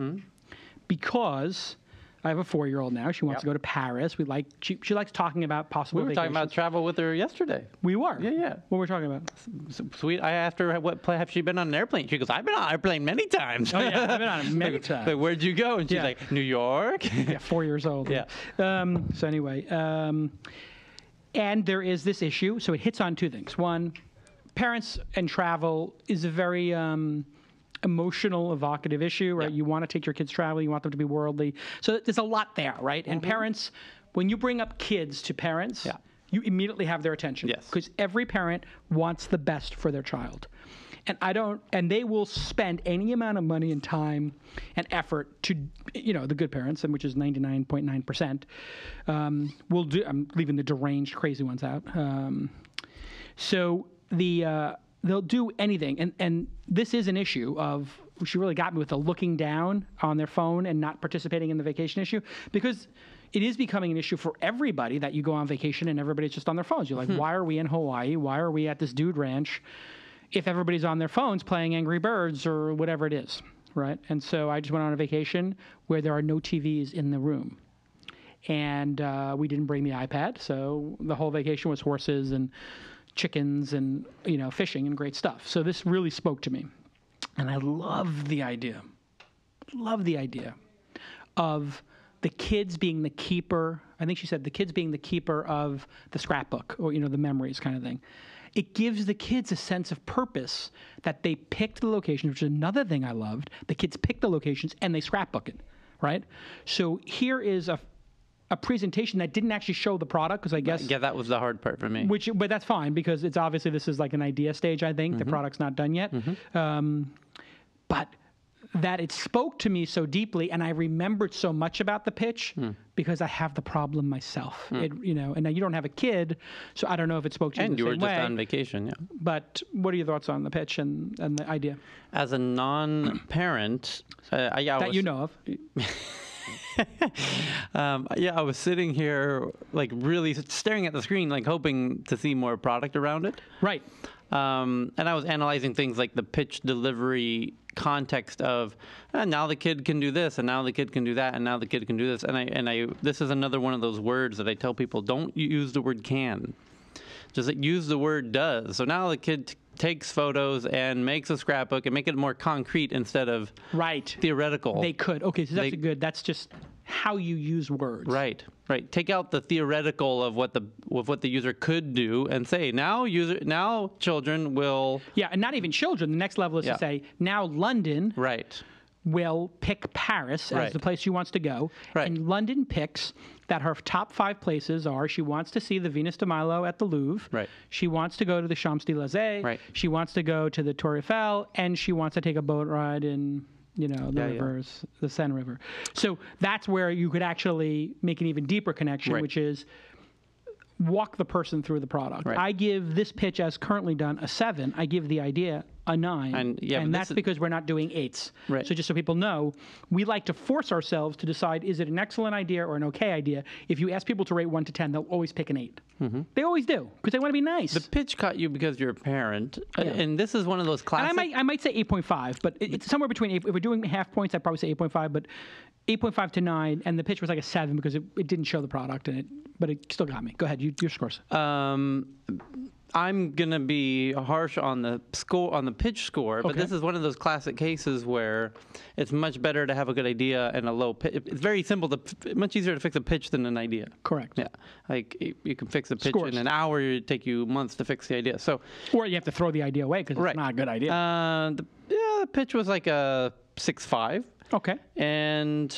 because I have a 4-year-old now. She wants to go to Paris. She likes talking about possible We were talking about travel with her yesterday. We were? Yeah. What were we talking about? Sweet. I asked her, have she been on an airplane? She goes, I've been on an airplane many times. Oh, yeah, I've been on it many times. Like, where'd you go? And she's like, New York. Yeah, 4 years old. Yeah. So anyway, and there is this issue. So it hits on two things. One, parents and travel is a very emotional, evocative issue, right? Yeah. You want to take your kids traveling, you want them to be worldly. So there's a lot there, right? And parents, when you bring up kids to parents, you immediately have their attention. Yes. Because every parent wants the best for their child. And they will spend any amount of money and time and effort to, the good parents, and which is 99.9%, will do. I'm leaving the deranged, crazy ones out. They'll do anything. And this is an issue of, she really got me with the looking down on their phone and not participating in the vacation issue, because it is becoming an issue for everybody that you go on vacation and everybody's just on their phones. You're like, why are we in Hawaii? Why are we at this dude ranch if everybody's on their phones playing Angry Birds or whatever it is, right? And so I just went on a vacation where there are no TVs in the room. And we didn't bring the iPad, so the whole vacation was horses and chickens and, fishing and great stuff. So this really spoke to me. And I love the idea of the kids being the keeper. I think she said the kids being the keeper of the scrapbook or, the memories kind of thing. It gives the kids a sense of purpose that they picked the location, which is another thing I loved. The kids picked the locations and they scrapbook it, right? So here is a presentation that didn't actually show the product, because I guess... Yeah, that was the hard part for me. But that's fine, because it's obviously this is like an idea stage, I think. The product's not done yet. But that it spoke to me so deeply, and I remembered so much about the pitch because I have the problem myself. And now you don't have a kid, so I don't know if it spoke to you in the same way. And you were just on vacation, yeah. But what are your thoughts on the pitch and the idea? As a non-parent... that you know of. I was sitting here, like, really staring at the screen, like, hoping to see more product around it. Right. And I was analyzing things like the pitch delivery context of now the kid can do this, and now the kid can do that, and now the kid can do this. And this is another one of those words that I tell people, don't use the word can. Just use the word does. So now the kid takes photos and makes a scrapbook and make it more concrete instead of theoretical. They could. Okay, so that's good. That's just how you use words. Right. Take out the theoretical of what the user could do and say now children will. Yeah, and not even children. The next level is to say now London. Right. Will pick Paris as the place she wants to go. Right. And London picks that her top 5 places are: she wants to see the Venus de Milo at the Louvre. Right. She wants to go to the Champs-Élysées. Right. She wants to go to the Tour Eiffel, and she wants to take a boat ride in, the rivers, the Seine River. So that's where you could actually make an even deeper connection, which is walk the person through the product. Right. I give this pitch as currently done a 7. I give the idea a 9. And that's because we're not doing 8s. Right. So just so people know, we like to force ourselves to decide, is it an excellent idea or an okay idea? If you ask people to rate 1 to 10, they'll always pick an 8. They always do, because they want to be nice. The pitch caught you because you're a parent, and this is one of those classic... And I might say 8.5, but it's somewhere between 8. If we're doing half points, I'd probably say 8.5, but 8.5 to 9, and the pitch was like a 7 because it didn't show the product, but it still got me. Go ahead, your scores. I'm gonna be harsh on the pitch score, but this is one of those classic cases where it's much better to have a good idea and a low pitch. It's very simple much easier to fix a pitch than an idea. Correct. Yeah, like you can fix a pitch in an hour. It'd take you months to fix the idea. So, or you have to throw the idea away because it's not a good idea. The pitch was like a 6.5. Okay. And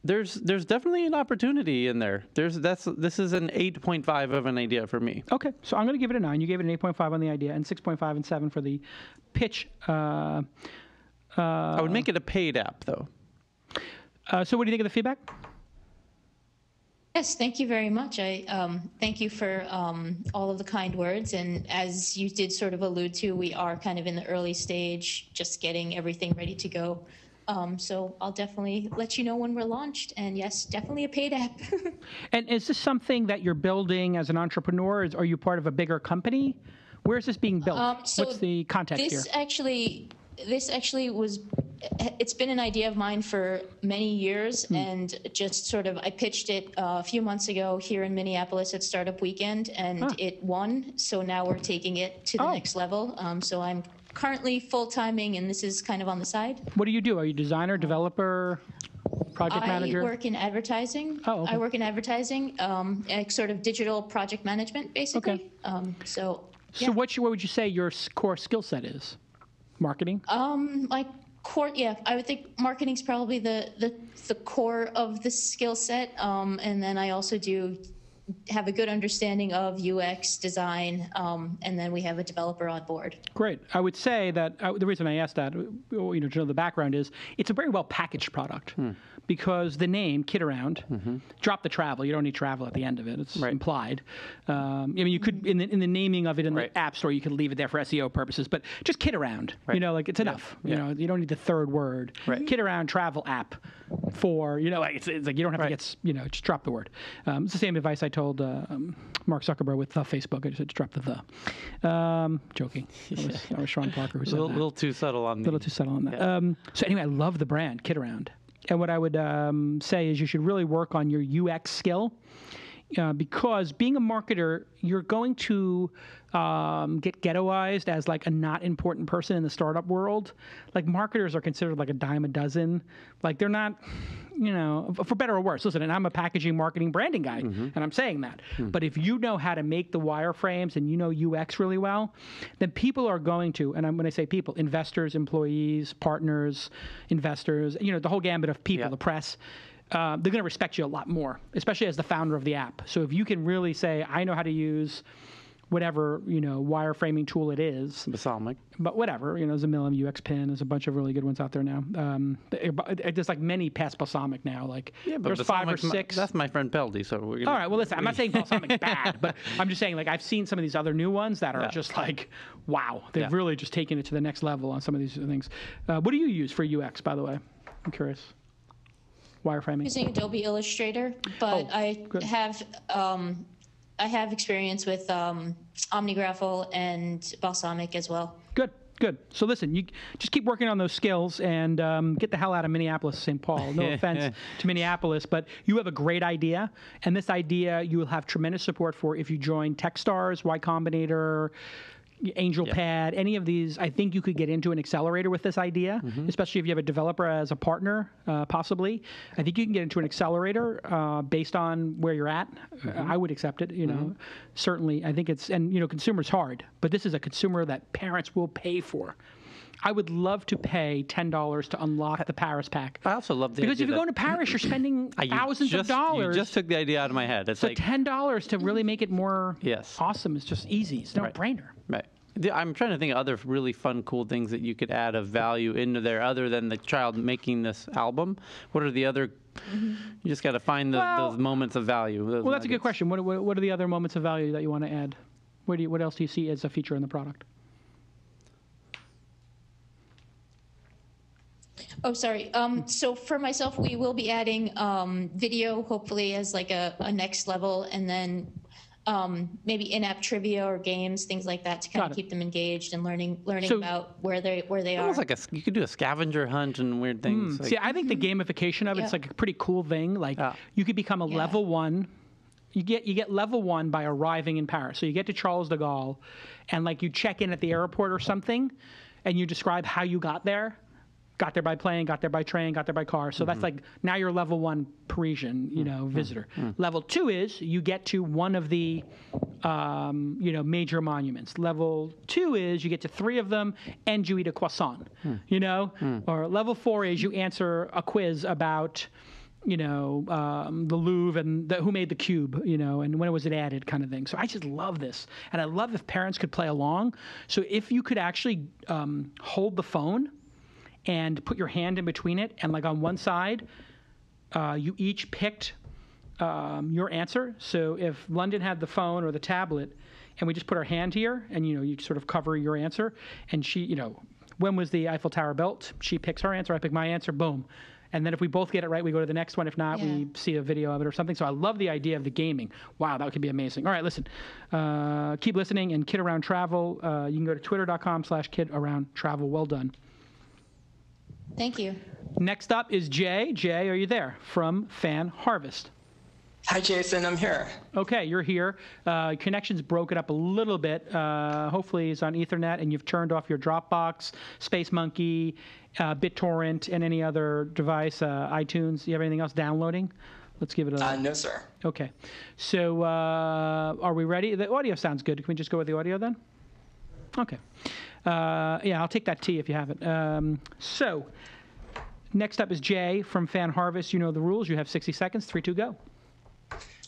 there's definitely an opportunity in there. This is an 8.5 of an idea for me. Okay, so I'm going to give it a 9. You gave it an 8.5 on the idea, and 6.5 and 7 for the pitch. I would make it a paid app, though. So what do you think of the feedback? Yes, thank you very much. I thank you for all of the kind words. And as you did sort of allude to, we are kind of in the early stage, just getting everything ready to go. So I'll definitely let you know when we're launched. And yes, definitely a paid app. And is this something that you're building as an entrepreneur? Are you part of a bigger company? Where is this being built? So what's the context here? This actually was, it's been an idea of mine for many years, and just sort of, I pitched it a few months ago here in Minneapolis at Startup Weekend, and it won. So now we're taking it to the next level. So I'm currently full-timing, and this is kind of on the side. What do you do? Are you designer, developer, project manager? I work in advertising. Oh, okay. I work in advertising, sort of digital project management, basically. Okay. So what would you say your core skill set is? Marketing? I would think marketing's probably the core of the skill set. And then I also do have a good understanding of UX design, and then we have a developer on board. Great. I would say that the reason I asked that, to know the background, is it's a very well packaged product because the name Kid Around, drop the travel. You don't need travel at the end of it. It's implied. I mean, you could in the naming of it in the App Store, you could leave it there for SEO purposes, but just Kid Around. It's enough. You know, you don't need the third word. Kid Around travel app for it's like you don't have to get just drop the word. It's the same advice I told Mark Zuckerberg with Facebook. I just said drop the. Joking. That was Sean Parker who said that. A little too subtle on that. Yeah. So anyway, I love the brand Kid Around, and what I would say is you should really work on your UX skill. Because being a marketer, you're going to get ghettoized as like a not important person in the startup world. Like marketers are considered like a dime a dozen. Like they're not, for better or worse. Listen, and I'm a packaging, marketing, branding guy, and I'm saying that. But if you know how to make the wireframes and you know UX really well, then people are going to, and when I say people, investors, employees, partners, investors, the whole gambit of people, the press, they're going to respect you a lot more, especially as the founder of the app. So if you can really say, I know how to use whatever, wireframing tool it is. Balsamic. But whatever, there's a million UX Pin. There's a bunch of really good ones out there now. There's like many past Balsamic now. Like there's 5 or 6. That's my friend Peldy. So we're gonna, all right, well, listen, I'm not saying Balsamic's bad, but I'm just saying, like, I've seen some of these other new ones that are just like, wow. They've really just taken it to the next level on some of these things. What do you use for UX, by the way? I'm curious. Wireframing. Using Adobe Illustrator, but I have experience with OmniGraffle and Balsamic as well. Good. So listen, you just keep working on those skills and get the hell out of Minneapolis, St. Paul. No offense to Minneapolis, but you have a great idea, and this idea you will have tremendous support for if you join Techstars, Y Combinator, AngelPad, any of these. I think you could get into an accelerator with this idea, especially if you have a developer as a partner, possibly. I think you can get into an accelerator based on where you're at. I would accept it, certainly. I think it's, and consumer's hard, but this is a consumer that parents will pay for. I would love to pay $10 to unlock the Paris pack. I also love the because idea if you're going to Paris, you're spending thousands of dollars. You just took the idea out of my head. It's so like $10 to really make it more awesome. It's just easy. It's no brainer. Right. I'm trying to think of other really fun, cool things that you could add of value into there other than the child making this album. What are the other? You just got to find those moments of value. Well, that's a good question. What are the other moments of value that you want to add? What else do you see as a feature in the product? Oh, sorry. So for myself, we will be adding video, hopefully as like a next level, and then maybe in-app trivia or games, things like that, to kind of keep them engaged and learning about where they are. Almost like you could do a scavenger hunt and weird things. See, I think the gamification of it's like a pretty cool thing. Like you could become a level 1. You get level 1 by arriving in Paris. So you get to Charles de Gaulle, and like you check in at the airport or something, and you describe how you got there. Got there by plane, got there by train, got there by car. So that's like, now you're level 1 Parisian, visitor. Level 2 is you get to one of the, major monuments. Level 2 is you get to 3 of them and you eat a croissant, Or level 4 is you answer a quiz about, the Louvre and who made the cube, and when was it added, kind of thing. So I just love this, and I love if parents could play along. So if you could actually hold the phone and put your hand in between it, and like on one side, you each picked your answer. So if London had the phone or the tablet, and we just put our hand here, and you sort of cover your answer, and she, when was the Eiffel Tower built? She picks her answer, I pick my answer, boom. And then if we both get it right, we go to the next one. If not, we see a video of it or something. So I love the idea of the gaming. Wow, that could be amazing. All right, listen. Keep listening. And Kid Around Travel, you can go to twitter.com/kidaroundtravel. Well done. Thank you. Next up is Jay. Jay, are you there? From Fan Harvest. Hi, Jason. I'm here. Okay, you're here. Connection's broken up a little bit. Hopefully it's on Ethernet, and you've turned off your Dropbox, Space Monkey, BitTorrent, and any other device, iTunes. You have anything else downloading? Let's give it a... No, sir. Okay. So are we ready? The audio sounds good. Can we just go with the audio then? Okay. Yeah, I'll take that T if you have it. So next up is Jay from Fan Harvest. You know the rules. You have 60 seconds. 3, 2, go.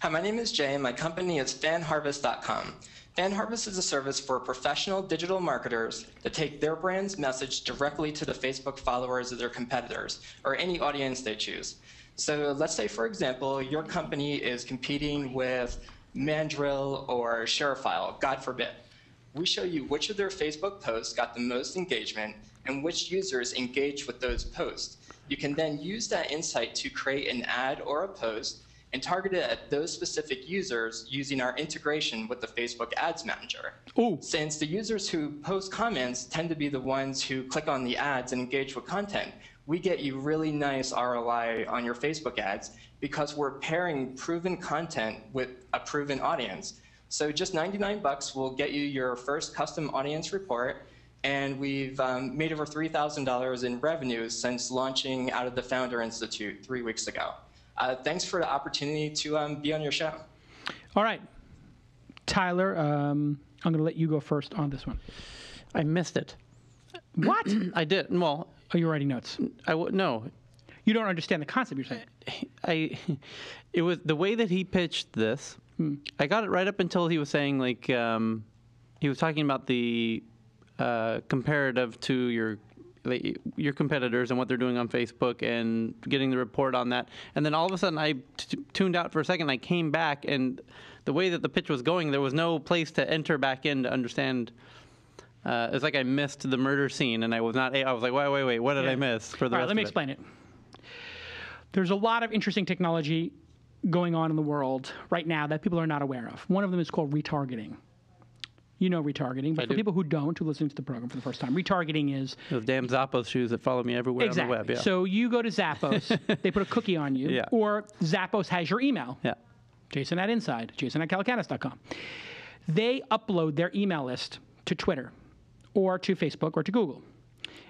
Hi, my name is Jay, and my company is fanharvest.com. FanHarvest is a service for professional digital marketers that take their brand's message directly to the Facebook followers of their competitors, or any audience they choose. So let's say, for example, your company is competing with Mandrill or ShareFile, God forbid. We show you which of their Facebook posts got the most engagement and which users engaged with those posts. You can then use that insight to create an ad or a post and target it at those specific users using our integration with the Facebook Ads Manager. Ooh. Since the users who post comments tend to be the ones who click on the ads and engage with content, we get you really nice ROI on your Facebook ads because we're pairing proven content with a proven audience. So just $99 will get you your first custom audience report, and we've made over $3,000 in revenue since launching out of the Founder Institute 3 weeks ago. Thanks for the opportunity to be on your show. All right. Tyler, I'm going to let you go first on this one. I missed it. What? I did. Well, are you writing notes? No. You don't understand the concept, you're saying. It was the way that he pitched this. I got it right up until he was saying, like, he was talking about the comparative to your competitors and what they're doing on Facebook and getting the report on that. And then all of a sudden I tuned out for a second. I came back, and the way that the pitch was going, there was no place to enter back in to understand. It's like I missed the murder scene, and I was like, wait, what did I miss for the rest of it? Let me explain it. There's a lot of interesting technology going on in the world right now that people are not aware of. One of them is called retargeting. You know retargeting, but for people who don't, who listen to the program for the first time, retargeting is... Those damn Zappos shoes that follow me everywhere on the web. Yeah. So you go to Zappos, they put a cookie on you, or Zappos has your email. Yeah. Jason at Inside, jason@calacanis.com. They upload their email list to Twitter or to Facebook or to Google.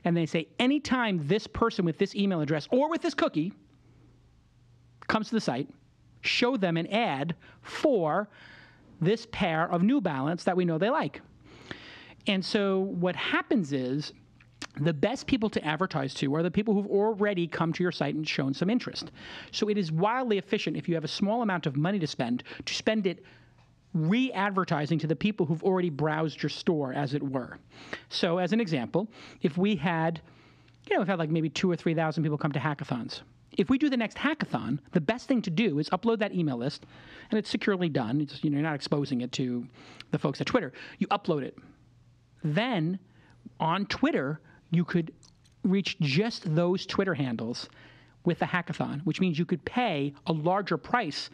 And they say, anytime this person with this email address or with this cookie comes to the site, show them an ad for this pair of New Balance that we know they like. And so what happens is the best people to advertise to are the people who've already come to your site and shown some interest. So it is wildly efficient if you have a small amount of money to spend it re-advertising to the people who've already browsed your store, as it were. So as an example, if we had, we've had like maybe 2,000 or 3,000 people come to hackathons. If we do the next hackathon, the best thing to do is upload that email list, and it's securely done. It's, you're not exposing it to the folks at Twitter. You upload it. Then on Twitter, you could reach just those Twitter handles with the hackathon, which means you could pay a larger price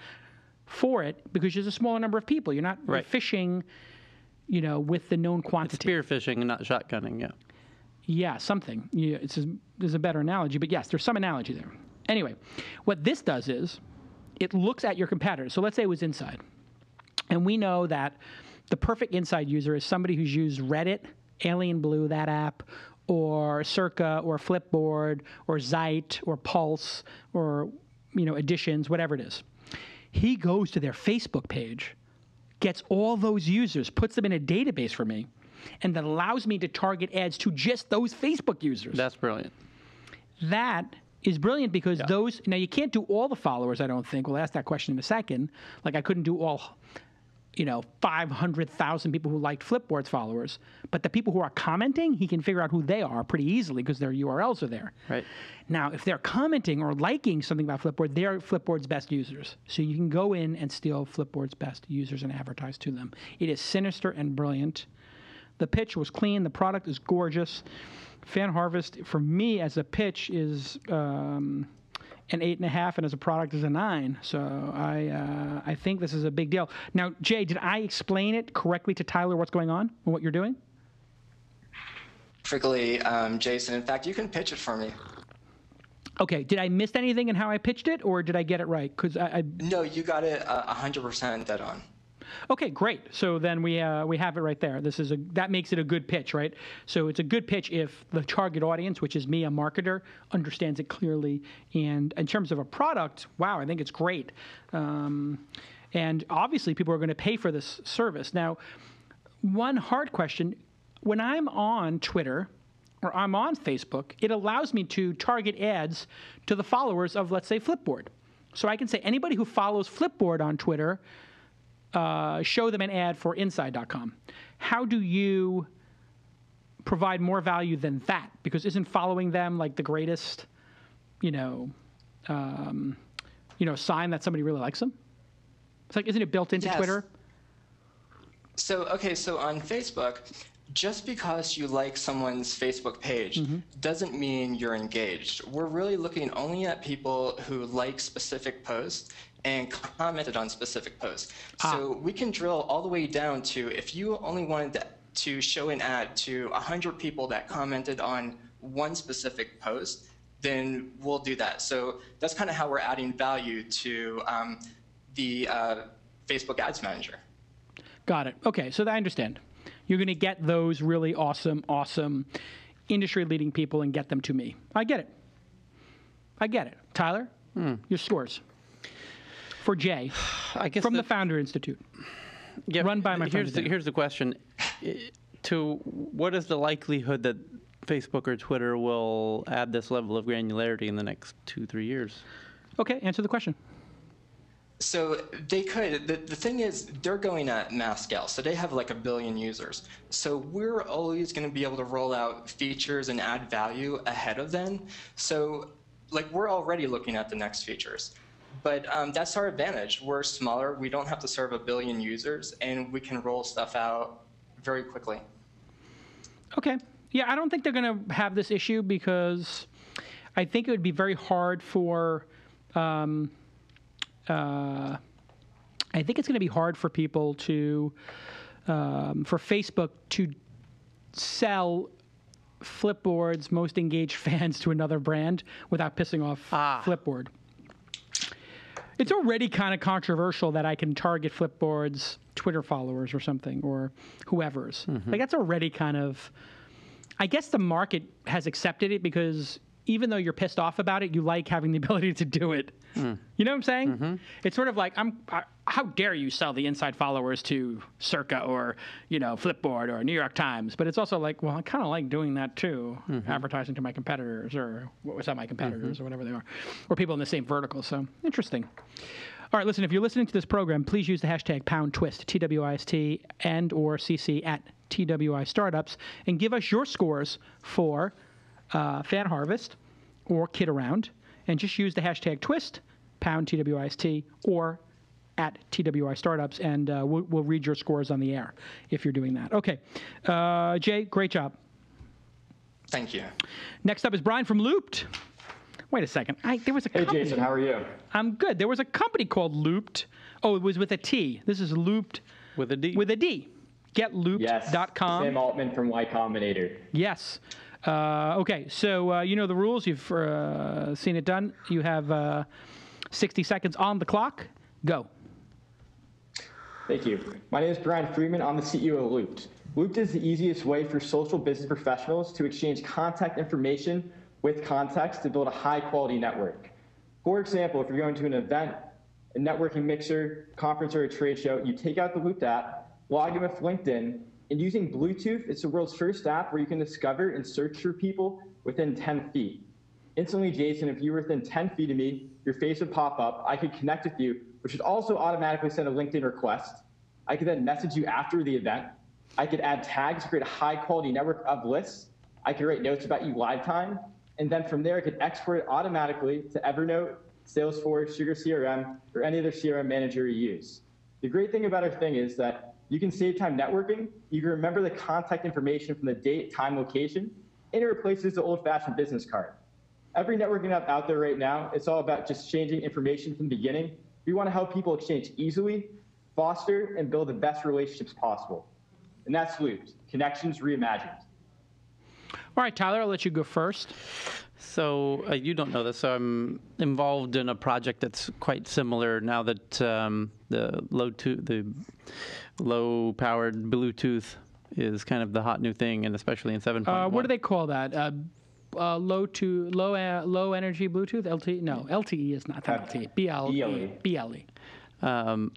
for it because there's a smaller number of people. You're not fishing, with the known quantity. It's spear fishing and not shotgunning, yeah. Yeah, something. Yeah, there's a better analogy, but yes, there's some analogy there. Anyway, what this does is it looks at your competitors. So let's say it was Inside. And we know that the perfect Inside user is somebody who's used Reddit, Alien Blue, that app, or Circa, or Flipboard, or Zeit, or Pulse, or, Editions, whatever it is. He goes to their Facebook page, gets all those users, puts them in a database for me, and then allows me to target ads to just those Facebook users. That's brilliant. That is brilliant because now you can't do all the followers, I don't think. We'll ask that question in a second. Like I couldn't do all 500,000 people who liked Flipboard's followers, but the people who are commenting, he can figure out who they are pretty easily because their URLs are there. Right. Now, if they're commenting or liking something about Flipboard, they're Flipboard's best users. So you can go in and steal Flipboard's best users and advertise to them. It is sinister and brilliant. The pitch was clean. The product is gorgeous. Fan Harvest, for me, as a pitch, is an 8.5, and as a product is a 9. So I think this is a big deal. Now, Jay, did I explain it correctly to Tyler what's going on and what you're doing? Perfectly, Jason. In fact, you can pitch it for me. Okay. Did I miss anything in how I pitched it, or did I get it right? Because No, you got it 100% dead on. Okay, great. So then we have it right there. That makes it a good pitch, right? So it's a good pitch if the target audience, which is me, a marketer, understands it clearly. And in terms of a product, wow, I think it's great. And obviously, people are going to pay for this service. Now, one hard question: when I'm on Twitter or I'm on Facebook, it allows me to target ads to the followers of, let's say, Flipboard. So I can say anybody who follows Flipboard on Twitter, show them an ad for inside.com. How do you provide more value than that? Because isn't following them like the greatest, sign that somebody really likes them? It's like, isn't it built into Twitter? So on Facebook, just because you like someone's Facebook page doesn't mean you're engaged. We're really looking only at people who like specific posts and commented on specific posts. So we can drill all the way down to, if you only wanted to show an ad to 100 people that commented on one specific post, then we'll do that. So that's kind of how we're adding value to the Facebook Ads Manager. Got it. Okay, so I understand. You're going to get those really awesome industry-leading people and get them to me. I get it. Tyler, your scores. For Jay, I guess from the Founder Institute, run by my friend. Here's the question: what is the likelihood that Facebook or Twitter will add this level of granularity in the next 2-3 years? Okay, answer the question. So they could. The thing is, they're going at mass scale, so they have like 1 billion users. So we're always going to be able to roll out features and add value ahead of them. So we're already looking at the next features. But that's our advantage. We're smaller. We don't have to serve 1 billion users, and we can roll stuff out very quickly. Okay. Yeah, I don't think they're going to have this issue because I think it would be very hard for I think it's going to be hard for people to for Facebook to sell Flipboard's most engaged fans to another brand without pissing off Flipboard. It's already kind of controversial that I can target Flipboard's Twitter followers or something, or whoever's. That's already kind of, I guess the market has accepted it because even though you're pissed off about it, you like having the ability to do it. You know what I'm saying? It's sort of like, how dare you sell the inside followers to Circa or, Flipboard or New York Times? But it's also like, well, I kind of like doing that too, advertising to my competitors or what was that, my competitors or whatever they are, or people in the same vertical. So interesting. All right, listen, if you're listening to this program, please use the hashtag #TWIST, TWIST, and or CC at TWI Startups, and give us your scores for Fan Harvest or Kid Around, and just use the hashtag #TWIST, #TWIST, or at TWI Startups, and we'll read your scores on the air if you're doing that. Okay. Jay, great job. Thank you. Next up is Brian from Looped. Wait a second. There was a company. Hey, Jason, how are you? I'm good. There was a company called Looped. Oh, it was with a T. This is Looped. With a D. With a D. GetLooped.com. Yes, Sam Altman from Y Combinator. Yes. Okay, so you know the rules. You've seen it done. You have 60 seconds on the clock. Go. Thank you. My name is Brian Freeman. I'm the CEO of Looped. Looped is the easiest way for social business professionals to exchange contact information with context to build a high-quality network. For example, if you're going to an event, a networking mixer, conference, or a trade show, you take out the Looped app, log in with LinkedIn, and using Bluetooth, it's the world's first app where you can discover and search for people within 10 feet. Instantly, Jason, if you were within 10 feet of me, your face would pop up. I could connect with you, which would also automatically send a LinkedIn request. I could then message you after the event. I could add tags to create a high-quality network of lists. I could write notes about you live time. And then from there, I could export it automatically to Evernote, Salesforce, Sugar CRM, or any other CRM manager you use. The great thing about our thing is that you can save time networking. You can remember the contact information from the date, time, location, and it replaces the old-fashioned business card. Every networking app out there right now, it's all about just changing information from the beginning. We want to help people exchange easily, foster, and build the best relationships possible. And that's Looped, Connections Reimagined. All right, Tyler, I'll let you go first. So you don't know this, so I'm involved in a project that's quite similar now that the low-powered Bluetooth is kind of the hot new thing, and especially in 7.1. What do they call that? Low energy Bluetooth? LTE? No, LTE is not LTE. BLE.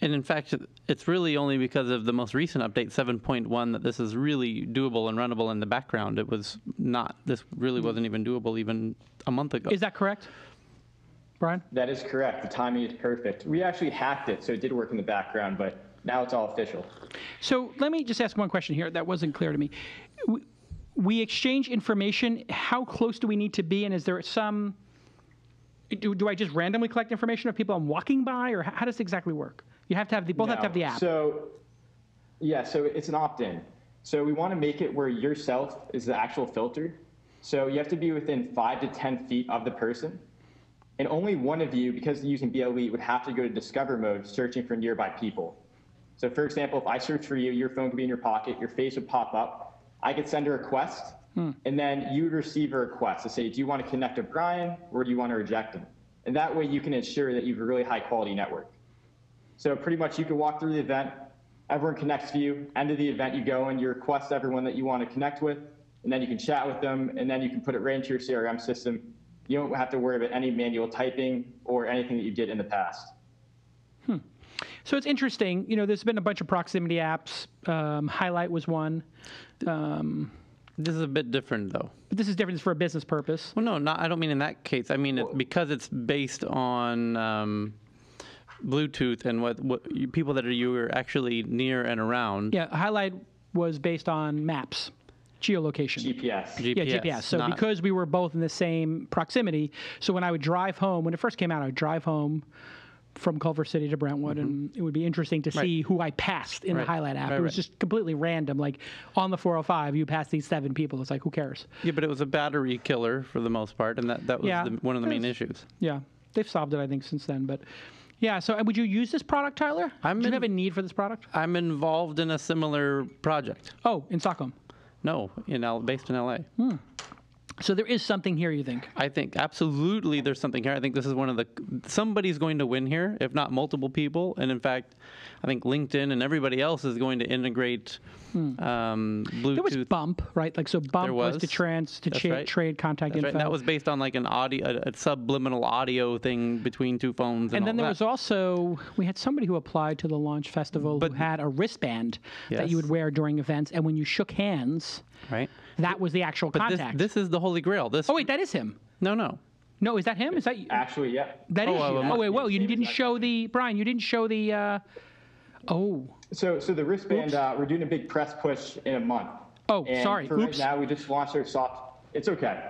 And in fact, it's really only because of the most recent update, 7.1, that this is really doable and runnable in the background. It was not. This really wasn't even doable even a month ago. Is that correct, Brian? That is correct. The timing is perfect. We actually hacked it, so it did work in the background, but now it's all official. So let me just ask one question here that wasn't clear to me. We exchange information. How close do we need to be, and is there some... Do I just randomly collect information of people I'm walking by, or how does it exactly work? You have to have both have to have the app. So it's an opt-in. So we want to make it where yourself is the actual filter. So you have to be within 5 to 10 feet of the person. And only one of you, because using BLE, would have to go to Discover mode, searching for nearby people. So for example, if I search for you, your phone could be in your pocket, your face would pop up. I could send a request, and then you would receive a request to say, do you want to connect to Brian, or do you want to reject him? And that way you can ensure that you have a really high-quality network. So pretty much you can walk through the event, everyone connects to you, end of the event you go and you request everyone that you want to connect with, and then you can chat with them, and then you can put it right into your CRM system. You don't have to worry about any manual typing or anything that you did in the past. So it's interesting. You know, there's been a bunch of proximity apps. Highlight was one. This is a bit different, though. But this is different for a business purpose. Well, no, I don't mean in that case. I mean because it's based on Bluetooth and what people that are actually near and around. Yeah, Highlight was based on maps, geolocation. GPS. Yeah, GPS. So because we were both in the same proximity, so when I would drive home, when it first came out, I would drive home from Culver City to Brentwood, and it would be interesting to see who I passed in the Highlight app. It was just completely random. Like on the 405, you pass these 7 people. It's like, who cares? Yeah, but it was a battery killer for the most part, and that was one of the main issues. Yeah, they've solved it, I think, since then. But yeah, so would you use this product, Tyler? Do you have a need for this product? I'm involved in a similar project. Oh, in Stockholm? No, based in LA. So there is something here, you think? I think absolutely there's something here. I think this is somebody's going to win here, if not multiple people. And in fact, I think LinkedIn and everybody else is going to integrate Bluetooth. There was Bump, right? Like, so Bump was to trade contact info. Right. And that was based on like a subliminal audio thing between 2 phones. And then there was also, we had somebody who applied to the launch festival who had a wristband that you would wear during events. And when you shook hands, that was the actual contact. This is the Holy Grail. Oh, wait, that is him. No, is that him? Is that actually, yeah. That is you. Oh, wait, whoa, you didn't show the, Brian, you didn't show the, So the wristband, we're doing a big press push in a month. Oh, and sorry. For right now, we just launched our soft. It's okay.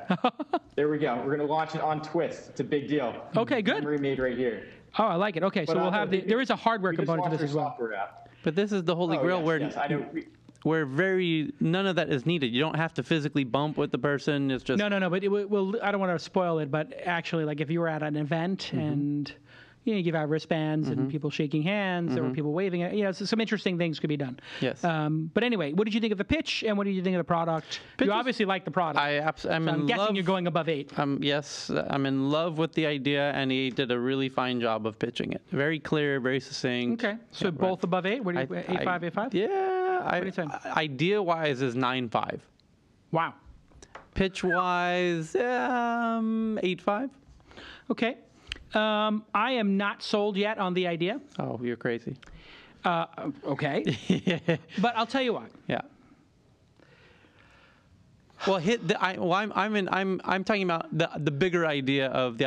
There we go. We're going to launch it on Twist. It's a big deal. Okay, good. Memory made right here. Oh, I like it. Okay, so we'll have there is a hardware component to this as well. But this is the Holy Grail where none of that is needed. You don't have to physically bump with the person. It's just no. But I don't want to spoil it. But actually, like if you were at an event and you give out wristbands and people shaking hands, there were people waving it. You know, so some interesting things could be done. Yes. But anyway, what did you think of the pitch, and what did you think of the product? You obviously like the product. I'm guessing you're going above 8. Yes, I'm in love with the idea, and he did a really fine job of pitching it. Very clear, very succinct. Okay. So both above 8? What do you 8.5, 8.5? Yeah. What do you think? Idea-wise is 9.5. Wow. Pitch-wise, 8.5. Okay. I am not sold yet on the idea. Oh, you're crazy. Okay. But I'll tell you what. Yeah. Well, I'm talking about the bigger idea of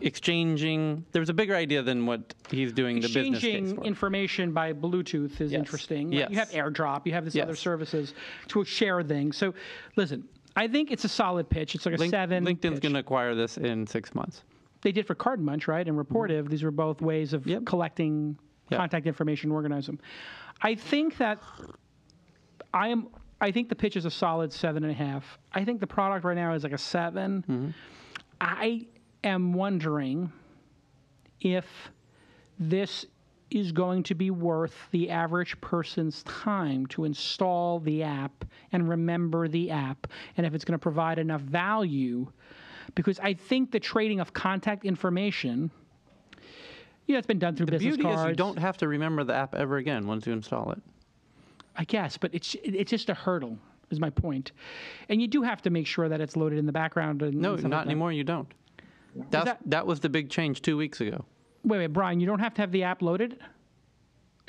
exchanging. There was a bigger idea than what he's doing the business case Exchanging for. information by Bluetooth is interesting. Right? Yes. You have AirDrop. You have these other services to share things. So, listen, I think it's a solid pitch. It's like a 7. LinkedIn's going to acquire this in 6 months. They did for Card Munch, right? And Reportive. These were both ways of collecting contact information, organize them. I think that I think the pitch is a solid 7.5. I think the product right now is like a 7. I am wondering if this is going to be worth the average person's time to install the app and remember the app, and if it's going to provide enough value, because I think the trading of contact information, it's been done through business cards. The beauty is you don't have to remember the app ever again once you install it. I guess, but it's just a hurdle, is my point. And you do have to make sure that it's loaded in the background. No, not anymore, you don't. That was the big change 2 weeks ago. Wait, Brian, you don't have to have the app loaded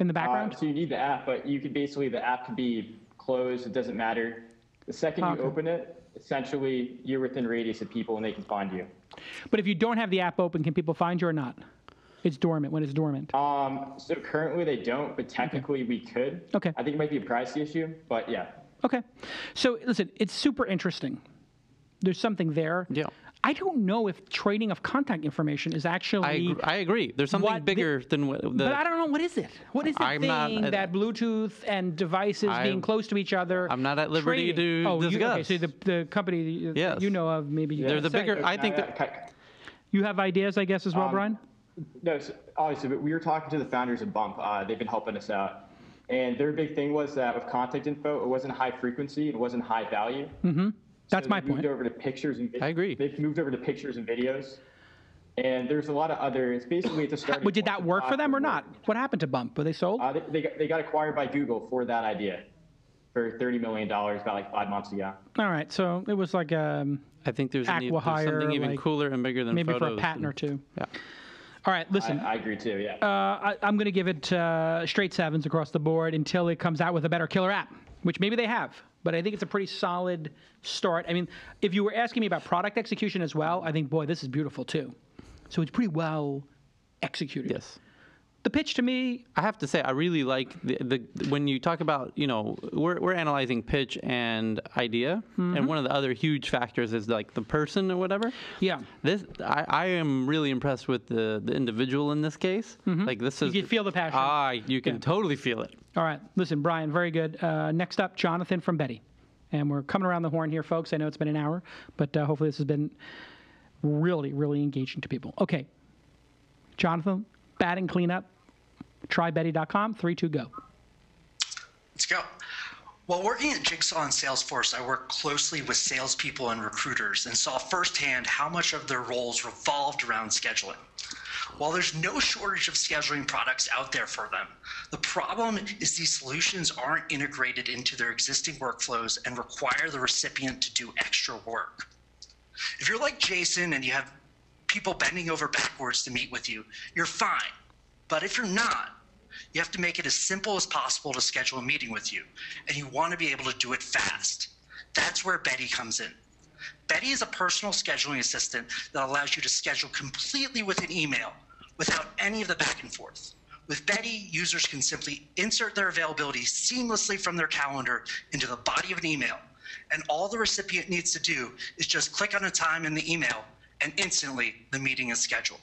in the background? So you need the app, but you could basically, the app could be closed. It doesn't matter. The second you open it, essentially, you're within radius of people and they can find you. But if you don't have the app open, can people find you or not? It's dormant when it's dormant. So currently they don't, but technically we could. Okay. I think it might be a pricey issue, but yeah. Okay. So listen, it's super interesting. There's something there. Yeah. I don't know if trading of contact information is actually. I agree. There's something bigger than what. But I don't know, what is it? What is the thing that Bluetooth and devices being close to each other? I'm not at liberty to discuss. Okay, so the company you know of, maybe you. There's a bigger. I think that. You have ideas, I guess, as well, Brian. No, so obviously, but we were talking to the founders of Bump. They've been helping us out. And their big thing was that with contact info, it wasn't high frequency, it wasn't high value. That's my point. Moved over to pictures and I agree. They've moved over to pictures and videos. And there's a lot of other, it's basically it's a starting But did that work for them or not? What happened to Bump? Were they sold? They got acquired by Google for that idea for $30 million about like 5 months ago. All right, so it was like I think there's something even cooler and bigger than maybe photos. Maybe for a patent or two. Yeah. All right, listen. I agree too, yeah. I'm going to give it straight 7s across the board until it comes out with a better killer app, which maybe they have. But I think it's a pretty solid start. I mean, if you were asking me about product execution as well, I think, boy, this is beautiful too. So it's pretty well executed. Yes. The pitch to me, I have to say, I really like the when you talk about, we're analyzing pitch and idea, and one of the other huge factors is like the person or whatever. Yeah. I am really impressed with the individual in this case. Like this is. You can feel the passion. You can totally feel it. All right. Listen, Brian, very good. Next up, Jonathan from Betty. And we're coming around the horn here, folks. I know it's been an hour, but hopefully this has been really, really engaging to people. Okay. Jonathan, batting cleanup. TryBetty.com. 3, 2, go. Let's go. While working at Jigsaw and Salesforce, I worked closely with salespeople and recruiters and saw firsthand how much of their roles revolved around scheduling. While there's no shortage of scheduling products out there for them, the problem is these solutions aren't integrated into their existing workflows and require the recipient to do extra work. If you're like Jason and you have people bending over backwards to meet with you, you're fine. But if you're not, you have to make it as simple as possible to schedule a meeting with you, and you want to be able to do it fast. That's where Betty comes in. Betty is a personal scheduling assistant that allows you to schedule completely with an email without any of the back and forth. With Betty, users can simply insert their availability seamlessly from their calendar into the body of an email, and all the recipient needs to do is just click on a time in the email, and instantly the meeting is scheduled.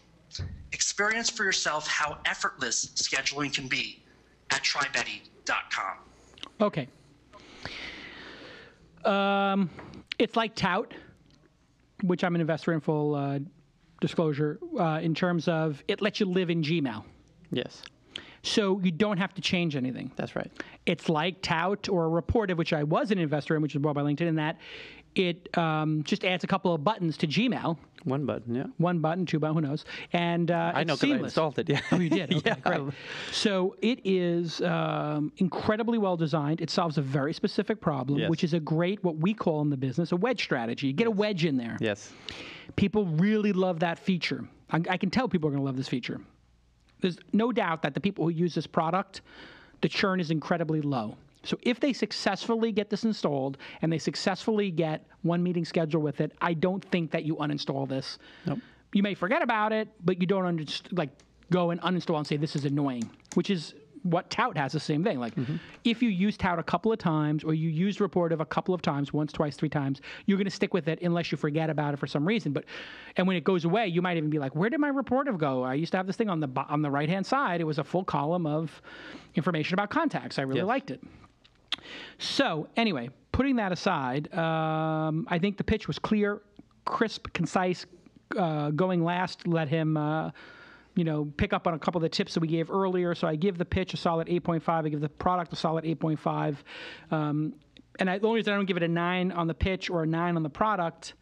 Experience for yourself how effortless scheduling can be at TryBetty.com. Okay. It's like Tout, which I'm an investor in, full disclosure, in terms of it lets you live in Gmail. Yes. So you don't have to change anything. That's right. It's like Tout or Reportive, which I was an investor in, which is bought by LinkedIn, in that it just adds a couple of buttons to Gmail. One button, yeah. 1 button, 2 button, who knows? And I know because I installed it, yeah. Oh, you did? Okay, yeah. Great. So it is incredibly well designed. It solves a very specific problem, which is a great, what we call in the business, a wedge strategy. You get a wedge in there. Yes. People really love that feature. I can tell people are going to love this feature. There's no doubt that the people who use this product, the churn is incredibly low. So if they successfully get this installed and they successfully get one meeting scheduled with it, I don't think that you uninstall this you may forget about it, but you don't go and uninstall and say this is annoying, which is what Tout has the same thing. Like if you use Tout a couple of times or you use Reportive a couple of times, once, twice, 3 times, you're going to stick with it unless you forget about it for some reason. And when it goes away, you might even be like, where did my Reportive go? I used to have this thing on the right-hand side. It was a full column of information about contacts. I really liked it. So anyway, putting that aside, I think the pitch was clear, crisp, concise. Going last, let him pick up on a couple of the tips that we gave earlier. So I give the pitch a solid 8.5. I give the product a solid 8.5. And the only reason I don't give it a 9 on the pitch or a 9 on the product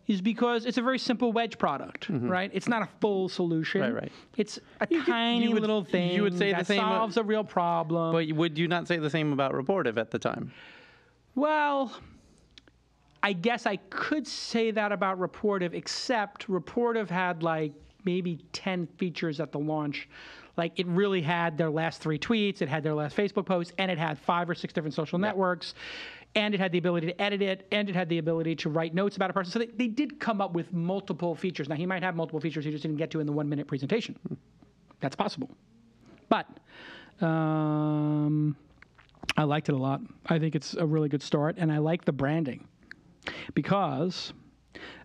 is because it's a very simple wedge product, right? It's not a full solution. Right. It's a tiny little thing you would say that the same, solves a real problem. But would you not say the same about Reportive at the time? Well, I guess I could say that about Reportive, except Reportive had like maybe 10 features at the launch. Like it really had their last 3 tweets, it had their last Facebook post, and it had 5 or 6 different social networks, and it had the ability to edit it, and it had the ability to write notes about a person. So they did come up with multiple features. Now, he might have multiple features he just didn't get to in the 1-minute presentation. That's possible. But I liked it a lot. I think it's a really good start, and I like the branding. Because,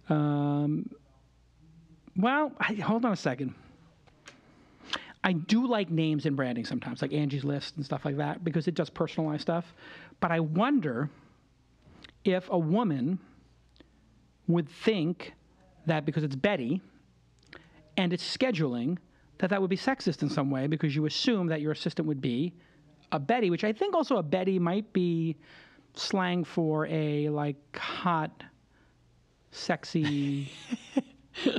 hold on a second. I do like names in branding sometimes, like Angie's List and stuff like that, because it does personalized stuff. But I wonder if a woman would think that because it's Betty and it's scheduling, that would be sexist in some way, because you assume that your assistant would be a Betty, which I think also a Betty might be slang for a hot, sexy.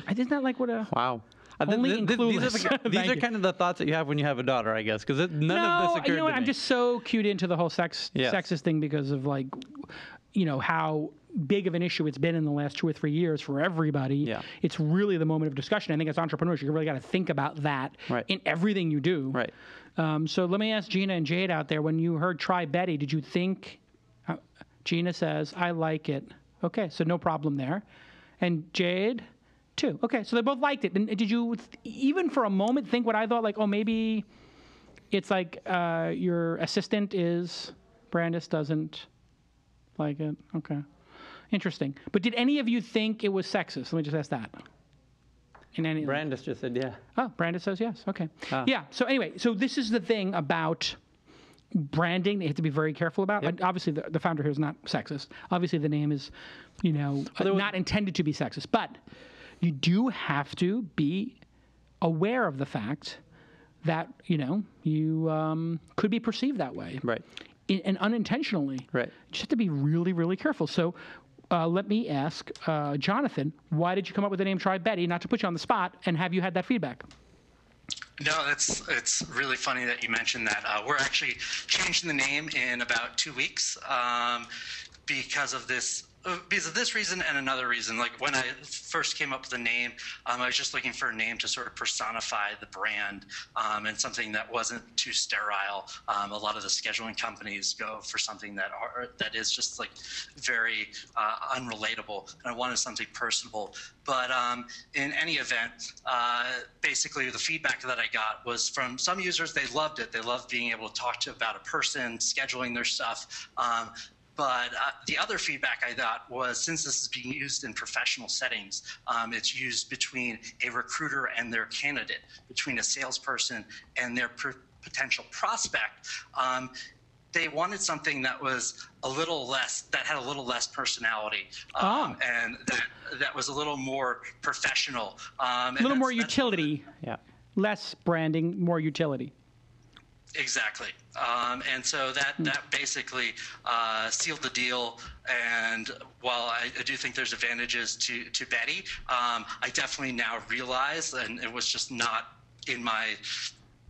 Isn't that like what a wow? Only these are kind of the thoughts that you have when you have a daughter, I guess, because none of this occurred to me. I'm just so cued into the whole sexist thing because of how big of an issue it's been in the last 2 or 3 years for everybody. Yeah. It's really the moment of discussion. I think as entrepreneurs, you really got to think about that in everything you do. Right. So let me ask Gina and Jade out there, when you heard Try Betty, did you think? Gina says, I like it. Okay, so no problem there. And Jade, too. Okay, so they both liked it. And did you even for a moment think what I thought, like, oh, maybe it's like your assistant is, Brandis doesn't like it? Okay, interesting. But did any of you think it was sexist? Let me just ask that. Brandis just said, yeah. Oh, Brandis says yes. Okay. Yeah, so anyway, so this is the thing about branding they have to be very careful about. Yep. Obviously, the founder here is not sexist. Obviously, the name is, not intended to be sexist. But you do have to be aware of the fact that, you could be perceived that way. Right. And unintentionally. Right. You just have to be really, really careful. So let me ask Jonathan, why did you come up with the name Try Betty, not to put you on the spot, and have you had that feedback? No, it's really funny that you mentioned that. We're actually changing the name in about 2 weeks because of this reason and another reason. Like when I first came up with the name, I was just looking for a name to sort of personify the brand and something that wasn't too sterile. A lot of the scheduling companies go for something that is just like very unrelatable, and I wanted something personable. But in any event, basically the feedback that I got was from some users. They loved it. They loved being able to talk about a person, scheduling their stuff. But the other feedback I got was, since this is being used in professional settings, it's used between a recruiter and their candidate, between a salesperson and their potential prospect. They wanted something that was a little less, that had a little less personality, and that was a little more professional. A little more utility. Yeah. Less branding, more utility. Exactly. And so that basically sealed the deal. And while I do think there's advantages to Betty, I definitely now realize, and it was just not in my,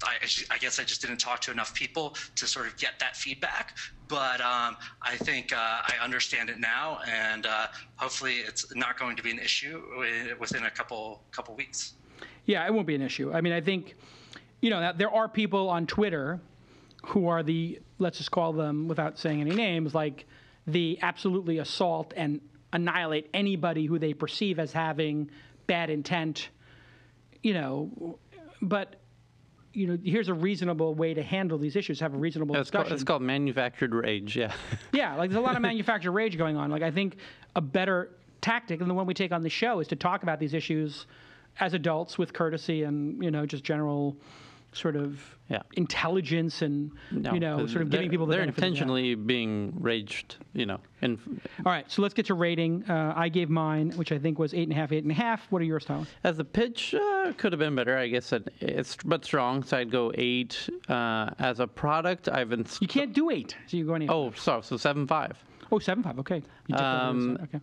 I guess I just didn't talk to enough people to sort of get that feedback. But I think I understand it now, and hopefully it's not going to be an issue within a couple weeks. Yeah, it won't be an issue. I mean, I think, there are people on Twitter who are let's just call them, without saying any names, like the absolutely assault and annihilate anybody who they perceive as having bad intent, but here's a reasonable way to handle these issues, have a reasonable discussion. It's called manufactured rage, yeah. Yeah, like there's a lot of manufactured rage going on. Like I think a better tactic than the one we take on the show is to talk about these issues as adults with courtesy and, just general sort of intelligence and, sort of giving people the they're benefit of the doubt. intentionally being raged, All right, so let's get to rating. I gave mine, which I think was 8.5, 8.5. What are yours, Tyler? As the pitch could have been better, I guess. But strong, so I'd go 8. As a product, You can't do 8, so you're going 8. Oh, sorry, so 7.5. Oh, 7.5, okay. You took over, okay.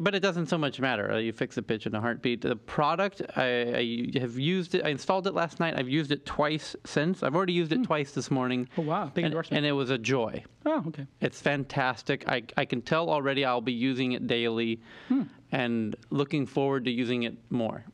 But it doesn't so much matter. You fix the pitch in a heartbeat. The product, I have used it. I installed it last night. I've used it twice since. I've already used it twice this morning. Oh, wow. Big endorsement. And it was a joy. Oh, okay. It's fantastic. I can tell already I'll be using it daily and looking forward to using it more.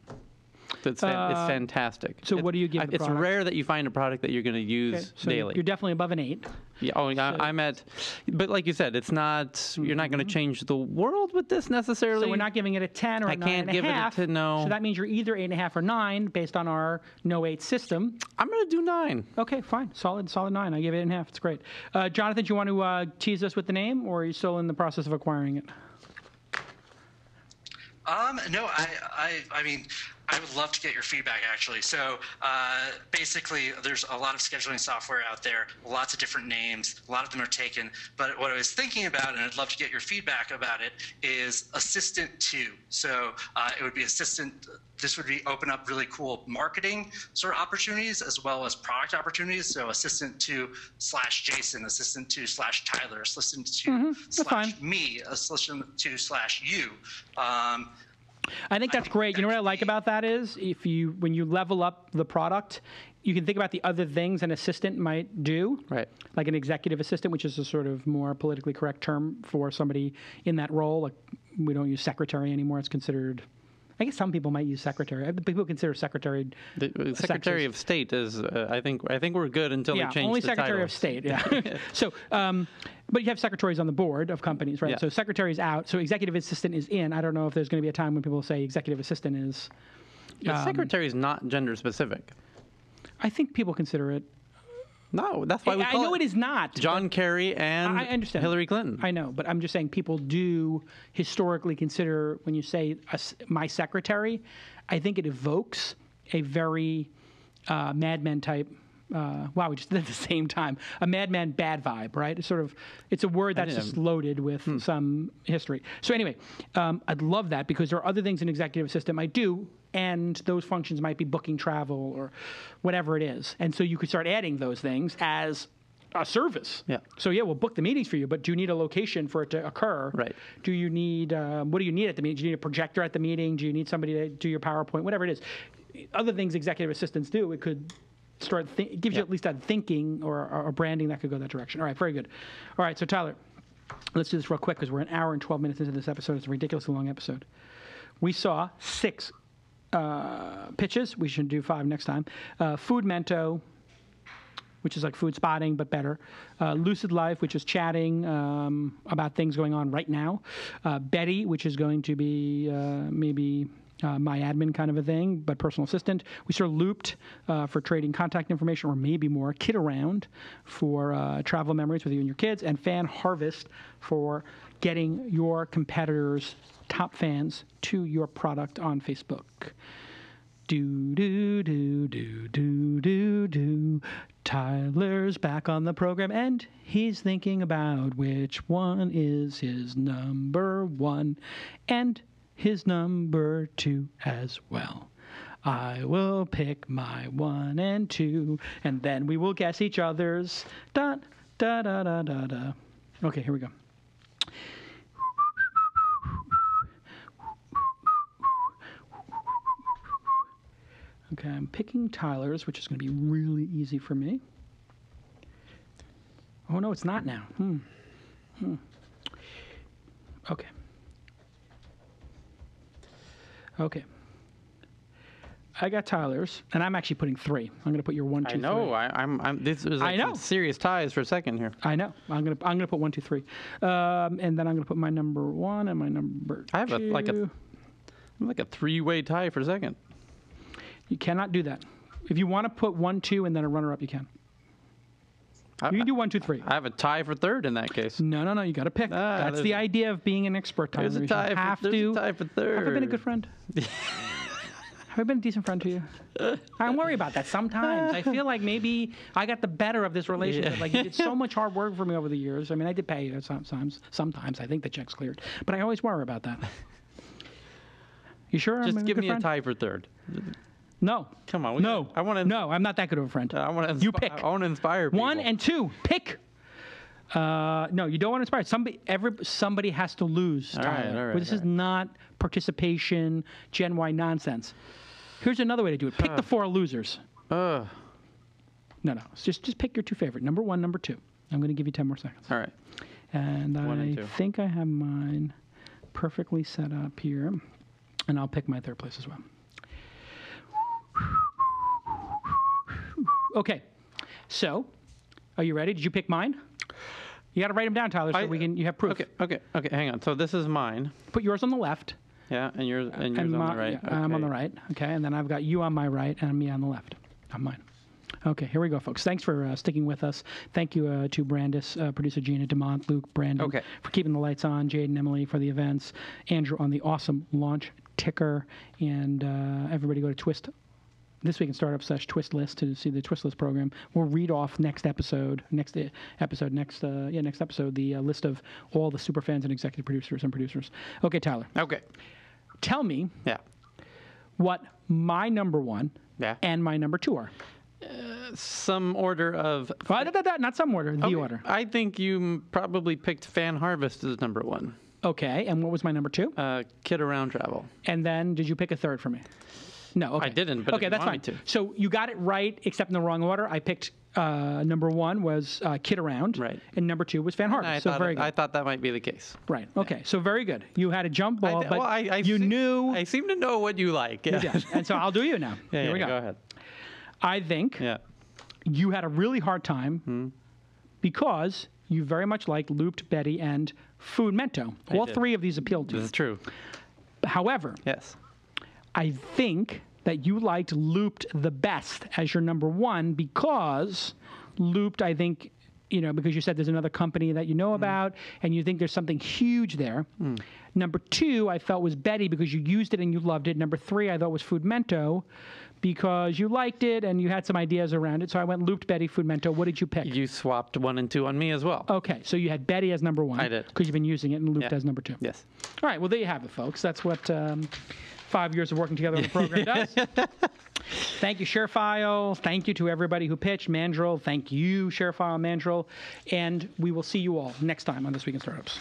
It's fantastic. So what do you give the It's product? rare that you find a product that you're going to use so daily. You're definitely above an 8. Yeah, I'm at, but like you said, it's not. You're not going to change the world with this necessarily. So we're not giving it a 10 or a 9.5. I can't give it a 10. No. So that means you're either 8.5 or 9 based on our no 8 system. I'm going to do 9. Okay, fine, solid 9. I give it 8.5. It's great. Jonathan, do you want to tease us with the name, or are you still in the process of acquiring it? No, I mean, I would love to get your feedback, actually. So basically, there's a lot of scheduling software out there, lots of different names. A lot of them are taken. But what I was thinking about, and I'd love to get your feedback about it, is Assistant 2. So it would be Assistant. This would open up really cool marketing sort of opportunities as well as product opportunities. So Assistant 2/Jason, Assistant 2/Tyler, Assistant 2/me, Assistant 2/you. I think that's great. You know what I like about that is when you level up the product, you can think about the other things an assistant might do. Right. Like an executive assistant, which is a sort of more politically correct term for somebody in that role. Like we don't use secretary anymore. It's considered. I guess some people might use secretary. People consider secretary. The Secretary sexist. of State is. I think we're good until they change only the Secretary title. of State. Yeah. So, but you have secretaries on the board of companies, right? Yeah. So secretary is out. So executive assistant is in. I don't know if there's going to be a time when people say executive assistant is. Secretary is not gender specific. I think people consider it. No, that's why we call I know it is not. John Kerry and I understand. Hillary Clinton. I know, but I'm just saying people do historically consider when you say my secretary, I think it evokes a very Mad Men type. Wow, we just did it at the same time. A Mad Men bad vibe, right? It's a word that's just loaded with some history. So anyway, I'd love that because there are other things an executive assistant might do, and those functions might be booking travel or whatever it is. And so you could start adding those things as a service. Yeah. So we'll book the meetings for you, but do you need a location for it to occur? Right. Do you need what do you need at the meeting? Do you need a projector at the meeting? Do you need somebody to do your PowerPoint? Whatever it is. Other things executive assistants do, it could start it gives you at least that thinking or branding that could go that direction. All right, very good. All right, so Tyler, let's do this real quick because we're an hour and 12 minutes into this episode. It's a ridiculously long episode. We saw 6 pitches. We should do 5 next time. Food Mento, which is like food spotting but better. Lucid Life, which is chatting about things going on right now. Betty, which is going to be maybe my admin kind of a thing, but personal assistant. We saw Looped for trading contact information or maybe more. Kid Around for travel memories with you and your kids. And Fan Harvest for getting your competitors' top fans to your product on Facebook. Do, do, do, do, do, do, do. Tyler's back on the program, and he's thinking about which one is his number 1 and his number 2 as well. I will pick my 1 and 2, and then we will guess each other's. Da, da, da, da, da, da. Okay, here we go. Okay, I'm picking Tyler's, which is going to be really easy for me. Oh, no, it's not now. Okay. Okay. I got Tyler's, and I'm actually putting 3. I'm going to put your 1, 2, 3. I know. This is like some serious ties for a second here. I know. I'm going to put 1, 2, 3, and then I'm going to put my number 1 and my number 2. I have Like a three-way tie for second. You cannot do that. If you want to put 1, 2, and then a runner-up, you can. You can do 1, 2, 3. I have a tie for third in that case. No. You got to pick. That's the idea of being an expert. There's a tie for third. Have I been a good friend? Have I been a decent friend to you? I worry about that sometimes. I feel like maybe I got the better of this relationship. Yeah. Like, you did so much hard work for me over the years. I mean, I did pay you sometimes. Sometimes I think the check's cleared. But I always worry about that. You sure? Just give me friend? a tie for third. No. Come on. No. I want to. No, I'm not that good of a friend. I want to. You pick. I want to inspire people. 1 and 2. Pick. No, you don't want to inspire. Somebody has to lose. All right. This is not participation, Gen Y nonsense. Here's another way to do it. Pick the 4 losers. No. Just pick your 2 favorite. Number 1, number 2. I'm going to give you 10 more seconds. All right. And 1 and I 2. think I have mine perfectly set up here. And I'll pick my 3rd place as well. Okay. So, are you ready? Did you pick mine? You got to write them down, Tyler, so you have proof. Okay. Hang on. So this is mine. Put yours on the left. Yeah, and yours on the right. Yeah, okay. I'm on the right. Okay, and then I've got you on my right and me on the left. On mine. Okay, here we go, folks. Thanks for sticking with us. Thank you to Brandis, producer Gina, DeMont, Luke, Brandon, for keeping the lights on, Jade and Emily for the events, Andrew on the awesome launch ticker, and everybody go to Twist. This week in Startup /Twist List to see the Twist List program. We'll read off next episode, the list of all the super fans and executive producers. Okay, Tyler. Okay. Tell me. Yeah. What my number 1 and my number 2 are. Some order of. Not some order. The order. I think you probably picked Fan Harvest as number 1. Okay, and what was my number 2? Kid Around Travel. And then did you pick a 3rd for me? No, okay. I didn't, but okay, that's fine. So you got it right, except in the wrong order. I picked number 1 was Kid Around, right, and number 2 was Fan Harvest. Very good. I thought that might be the case. Right. Okay. So very good. You had a jump ball, you knew. I seem to know what you like. Yeah. Yes. And so I'll do you now. Here we go. Go ahead. I think you had a really hard time because you very much liked Looped, Betty, and Food Mento. All 3 of these appealed to you. This is true. However, I think that you liked Looped the best as your number 1 because Looped, I think, because you said there's another company that you know about and you think there's something huge there. Number 2, I felt was Betty because you used it and you loved it. Number 3, I thought was Food Mento because you liked it and you had some ideas around it. So I went Looped, Betty, Food Mento. What did you pick? You swapped 1 and 2 on me as well. Okay, so you had Betty as number 1. I did. Because you've been using it, and Looped as number 2. Yes. All right, well, there you have it, folks. That's what 5 years of working together on the program does. Thank you, ShareFile. Thank you to everybody who pitched. Mandrill, thank you, ShareFile, Mandrill. And we will see you all next time on This Week in Startups.